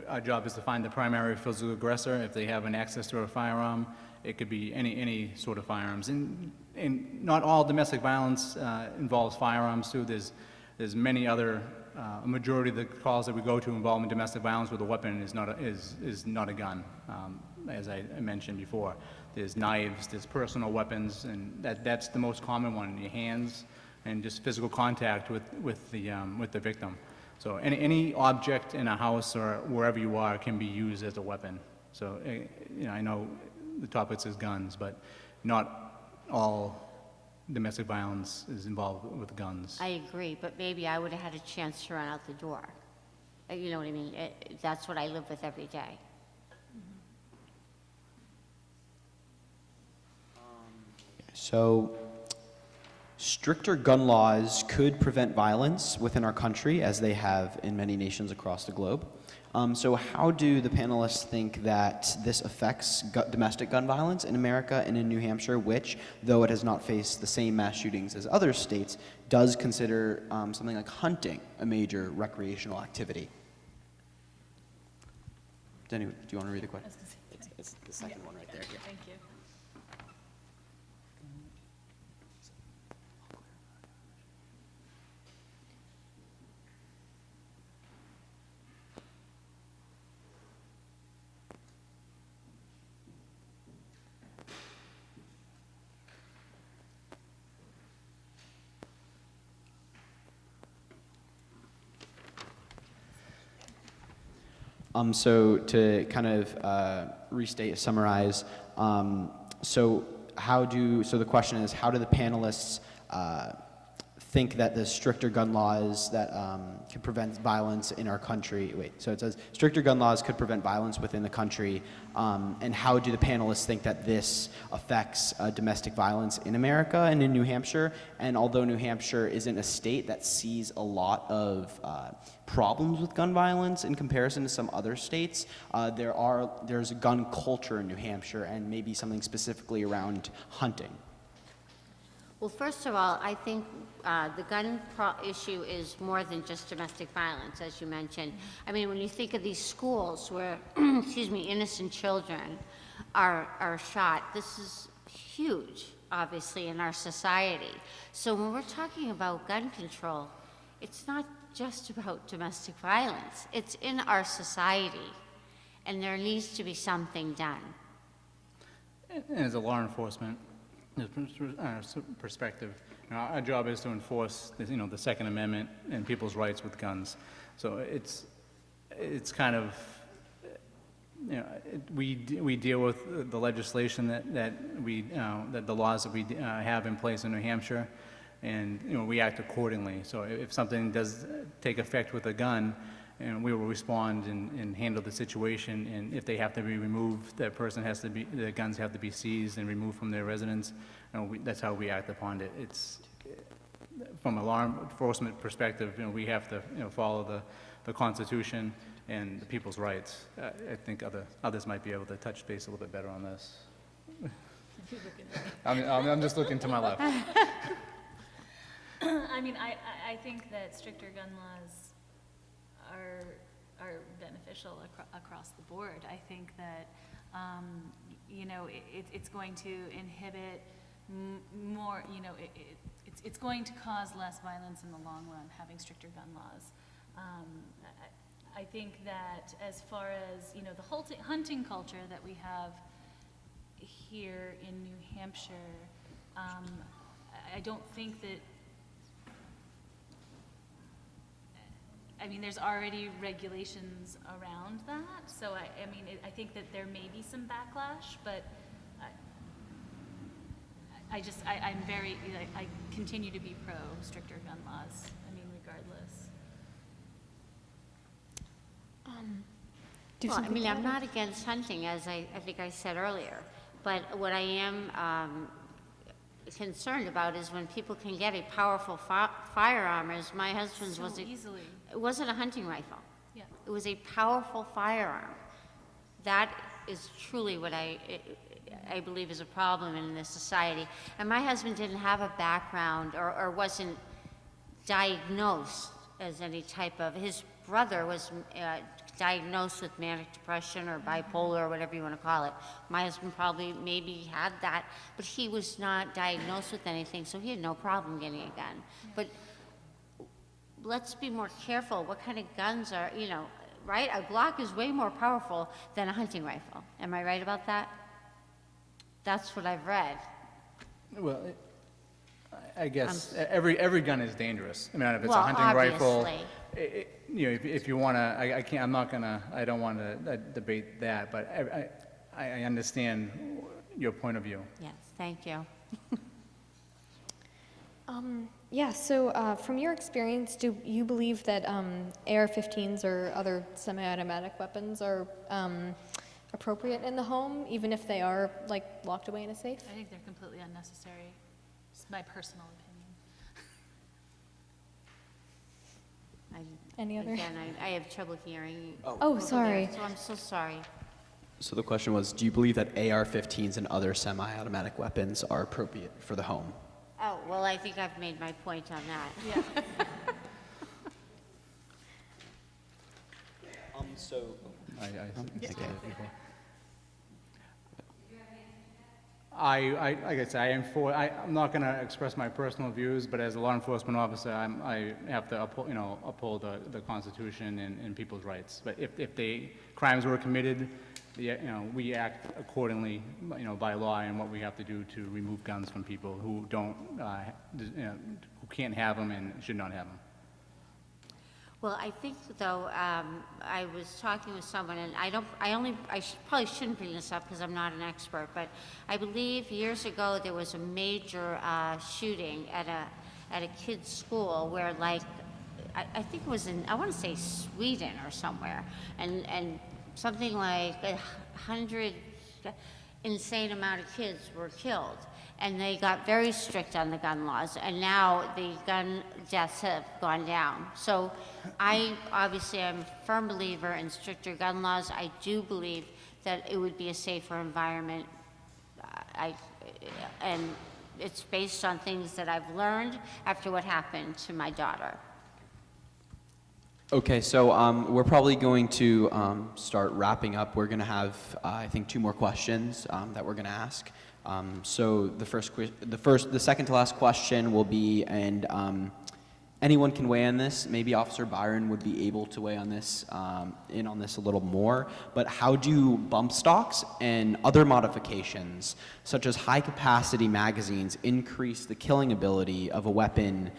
our job is to find the primary physical aggressor. If they have an access to a firearm, it could be any sort of firearms. And not all domestic violence involves firearms too. There's many other, a majority of the calls that we go to involving domestic violence with a weapon is not a gun. As I mentioned before, there's knives, there's personal weapons, and that's the most common one, in your hands and just physical contact with the victim. So any object in a house or wherever you are can be used as a weapon. So you know, I know the topic is guns, but not all domestic violence is involved with guns. I agree, but maybe I would have had a chance to run out the door. You know what I mean? That's what I live with every day. So, stricter gun laws could prevent violence within our country, as they have in many nations across the globe. So how do the panelists think that this affects domestic gun violence in America and in New Hampshire, which, though it has not faced the same mass shootings as other states, does consider something like hunting a major recreational activity? Do you want to read the question? It's the second one right there. Yeah. Thank you. So to kind of restate, summarize, so the question is, how do the panelists think that the stricter gun laws that can prevent violence in our country, so it says stricter gun laws could prevent violence within the country, and how do the panelists think that this affects domestic violence in America and in New Hampshire? And although New Hampshire isn't a state that sees a lot of problems with gun violence in comparison to some other states, there's a gun culture in New Hampshire, and maybe something specifically around hunting. Well, first of all, I think the gun issue is more than just domestic violence, as you mentioned. I mean, when you think of these schools where, excuse me, innocent children are shot, this is huge, obviously, in our society. So when we're talking about gun control, it's not just about domestic violence. It's in our society, and there needs to be something done. And as a law enforcement perspective, you know, our job is to enforce, the Second Amendment and people's rights with guns. So it's kind of, we deal with the legislation that the laws that we have in place in New Hampshire, and we act accordingly. So if something does take effect with a gun, and we will respond and handle the situation. And if they have to be removed, the guns have to be seized and removed from their residence. That's how we act upon it. It's from a law enforcement perspective. We have to follow the Constitution and the people's rights. I think others might be able to touch base a little bit better on this. I'm just looking to my left. I mean, I think that stricter gun laws are beneficial across the board. I think that, you know, it's going to inhibit more, you know, it's going to cause less violence in the long run, having stricter gun laws. I think that as far as, you know, the hunting culture that we have here in New Hampshire, I don't think that, I mean, there's already regulations around that, so I mean, I think that there may be some backlash, but I'm very, I continue to be pro stricter gun laws, I mean, regardless. Well, I mean, I'm not against hunting, as I think I said earlier, but what I am concerned about is when people can get a powerful firearm, as my husband's So was. easily. It wasn't a hunting rifle. Yeah. It was a powerful firearm. That is truly what I believe is a problem in this society. And my husband didn't have a background or wasn't diagnosed as any type of, his brother was diagnosed with manic depression or bipolar or whatever you want to call it. My husband probably maybe had that, but he was not diagnosed with anything, so he had no problem getting a gun. But let's be more careful. What kind of guns are, you know, right? A Glock is way more powerful than a hunting rifle. Am I right about that? That's what I've read. Well, I guess every gun is dangerous. I mean, if it's Well, a hunting rifle, obviously. you know, if you want to, I don't want to debate that, but I understand your point of view. Yes, thank you. Yeah, so from your experience, do you believe that AR-15s or other semi-automatic weapons are appropriate in the home, even if they are, like, locked away in a safe? I think they're completely unnecessary. It's my personal opinion. Any other? Again, I have trouble hearing. Oh, over sorry. there, so I'm so sorry. So the question was, do you believe that AR-15s and other semi-automatic weapons are appropriate for the home? Oh, well, I think I've made my point on that. Yeah. So. Like I said, I'm not going to express my personal views, but as a law enforcement officer, I have to uphold the Constitution and people's rights. But if crimes were committed, we act accordingly, by law and what we have to do to remove guns from people who who can't have them and should not have them. Well, I think, though, I was talking with someone, and probably shouldn't bring this up because I'm not an expert, but I believe years ago there was a major shooting at a kid's school where, like, I think it was in, I want to say Sweden or somewhere, and something like 100 insane amount of kids were killed. And they got very strict on the gun laws, and now the gun deaths have gone down. So I obviously am a firm believer in stricter gun laws. I do believe that it would be a safer environment. And it's based on things that I've learned after what happened to my daughter. Okay, so we're probably going to start wrapping up. We're going to have, I think, 2 more questions that we're going to ask. So the second to last question will be, and anyone can weigh on this. Maybe Officer Byron would be able to weigh on this, in on this a little more. But how do bump stocks and other modifications, such as high-capacity magazines, increase the killing ability of a weapon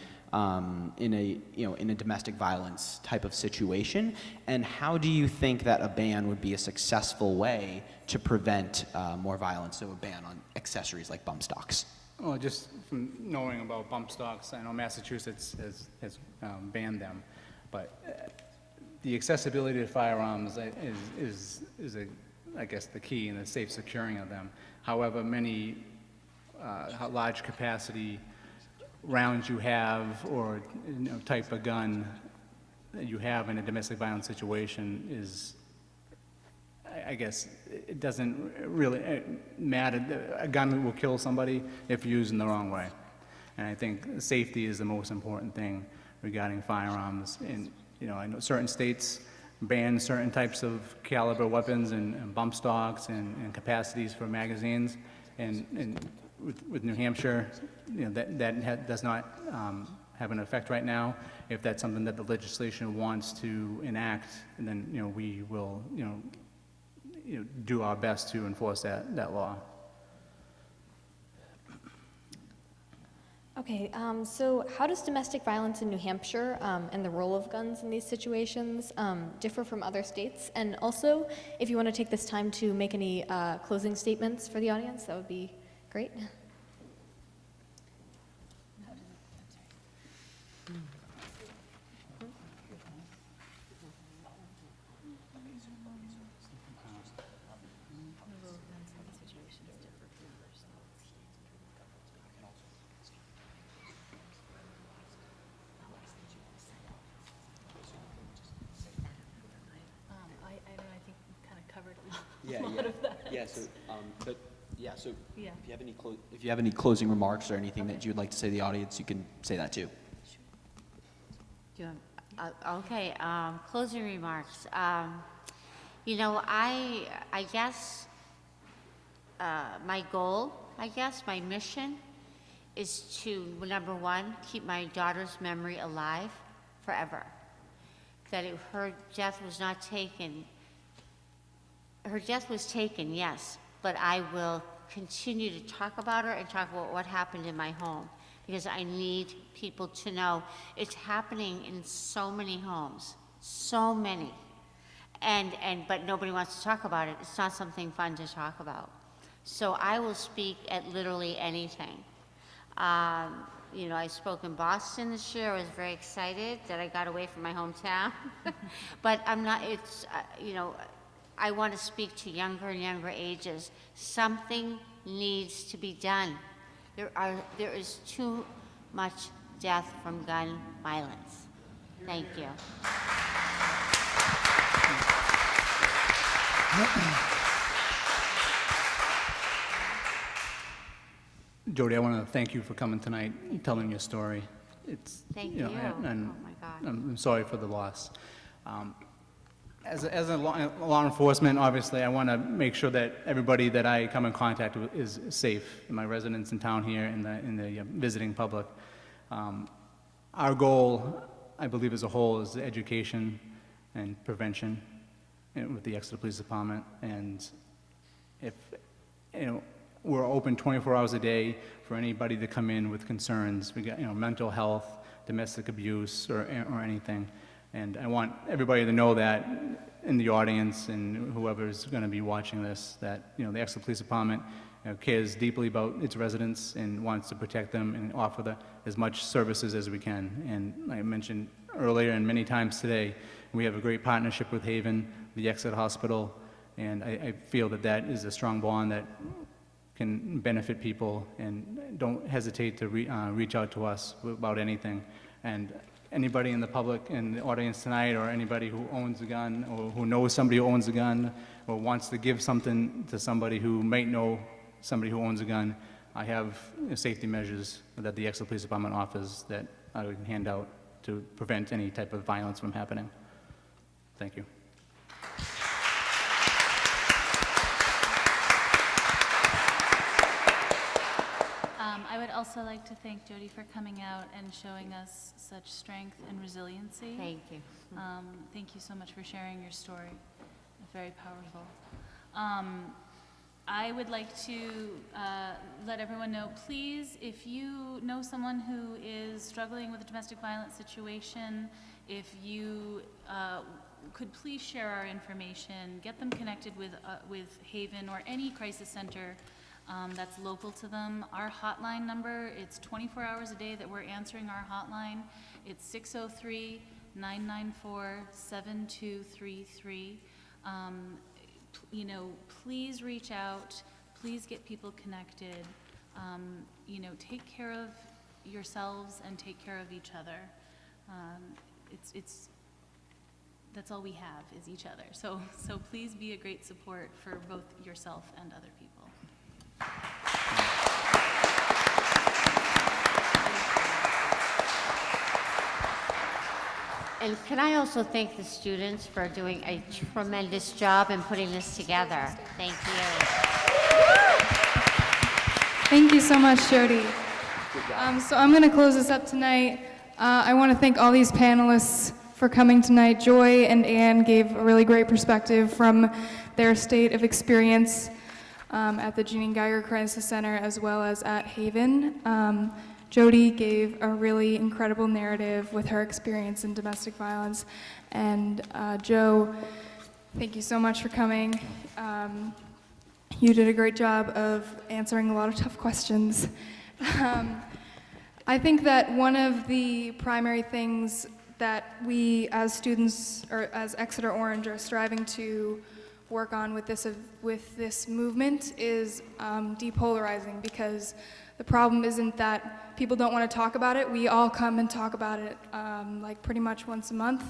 in a domestic violence type of situation? And how do you think that a ban would be a successful way to prevent more violence, so a ban on accessories like bump stocks? Well, just from knowing about bump stocks, I know Massachusetts has banned them, but the accessibility to firearms is I guess, the key in the safe securing of them. However, many large capacity rounds you have, or type of gun that you have in a domestic violence situation is, I guess it doesn't really matter. A gun will kill somebody if used in the wrong way. And I think safety is the most important thing regarding firearms. And, you know, I know certain states ban certain types of caliber weapons and bump stocks and capacities for magazines. And with New Hampshire, you know, that does not have an effect right now. If that's something that the legislation wants to enact, and then, you know, we will, do our best to enforce that law. Okay, so how does domestic violence in New Hampshire and the role of guns in these situations differ from other states? And also, if you want to take this time to make any closing statements for the audience, that would be great. I think we kind of covered a lot. Yeah, so, but, yeah, so Yeah. if you have any closing remarks or anything that you would like to say to the audience, you can say that too. Do you want- Okay, closing remarks. You know, I guess my goal, my mission is to, number one, keep my daughter's memory alive forever. That her death was not taken. Her death was taken, yes, but I will continue to talk about her and talk about what happened in my home, because I need people to know it's happening in so many homes, so many. But nobody wants to talk about it. It's not something fun to talk about. So I will speak at literally anything. You know, I spoke in Boston this year. I was very excited that I got away from my hometown. But I'm not, you know, I want to speak to younger and younger ages. Something needs to be done. There is too much death from gun violence. Thank you. Jody, I want to thank you for coming tonight and telling your story. It's, Thank you know, you. and Oh, my God. I'm sorry for the loss. As a law enforcement, obviously, I want to make sure that everybody that I come in contact with is safe, my residents in town here and the visiting public. Our goal, I believe as a whole, is education and prevention with the Exeter Police Department. And if, you know, we're open 24 hours a day for anybody to come in with concerns. We got, you know, mental health, domestic abuse, or anything. And I want everybody to know that in the audience and whoever's going to be watching this, that, you know, the Exeter Police Department, you know, cares deeply about its residents and wants to protect them and offer as much services as we can. And like I mentioned earlier and many times today, we have a great partnership with Haven, the Exeter Hospital, and I feel that is a strong bond that can benefit people, and don't hesitate to reach out to us about anything. And anybody in the public, in the audience tonight, or anybody who owns a gun, or who knows somebody who owns a gun, or wants to give something to somebody who might know somebody who owns a gun, I have safety measures that the Exeter Police Department offers that I can hand out to prevent any type of violence from happening. Thank you. I would also like to thank Jody for coming out and showing us such strength and resiliency. Thank you. Thank you so much for sharing your story. It's very powerful. I would like to let everyone know, please, if you know someone who is struggling with a domestic violence situation, if you could please share our information, get them connected with Haven or any crisis center that's local to them. Our hotline number, it's 24 hours a day that we're answering our hotline. It's 603-994-7233. You know, please reach out. Please get people connected. You know, take care of yourselves and take care of each other. that's all we have is each other. So please be a great support for both yourself and other people. And can I also thank the students for doing a tremendous job in putting this together? Thank you. Thank you so much, Jody. So I'm going to close this up tonight. I want to thank all these panelists for coming tonight. Joy and Anne gave a really great perspective from their state of experience at the Jeanine Geiger Crisis Center as well as at Haven. Jody gave a really incredible narrative with her experience in domestic violence. And Joe, thank you so much for coming. You did a great job of answering a lot of tough questions. I think that one of the primary things that we as students or as Exeter Orange are striving to work on with this movement is depolarizing, because the problem isn't that people don't want to talk about it. We all come and talk about it like pretty much once a month.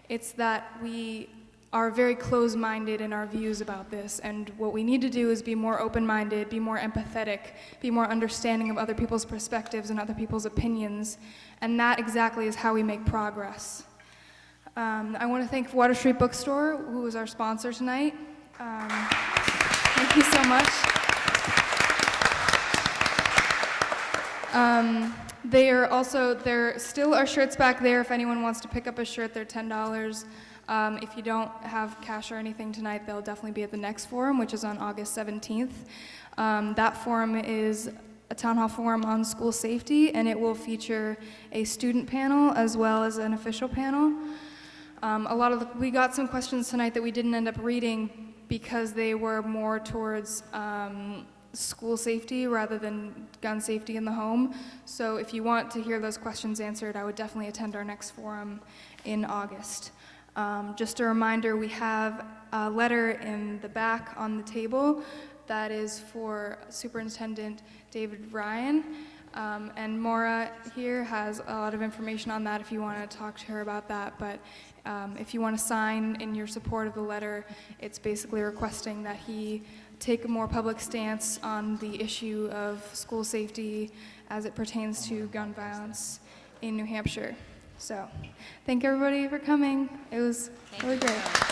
It's that we are very close-minded in our views about this, and what we need to do is be more open-minded, be more empathetic, be more understanding of other people's perspectives and other people's opinions, and that exactly is how we make progress. I want to thank Water Street Bookstore, who is our sponsor tonight. Thank you so much. There still are shirts back there if anyone wants to pick up a shirt. They're $10. If you don't have cash or anything tonight, they'll definitely be at the next forum, which is on August 17th. That forum is a town hall forum on school safety, and it will feature a student panel as well as an official panel. We got some questions tonight that we didn't end up reading because they were more towards school safety rather than gun safety in the home. So if you want to hear those questions answered, I would definitely attend our next forum in August. Just a reminder, we have a letter in the back on the table that is for Superintendent David Ryan, and Maura here has a lot of information on that if you want to talk to her about that. But if you want to sign in your support of the letter, it's basically requesting that he take a more public stance on the issue of school safety as it pertains to gun violence in New Hampshire. So, thank everybody for coming. It was really great.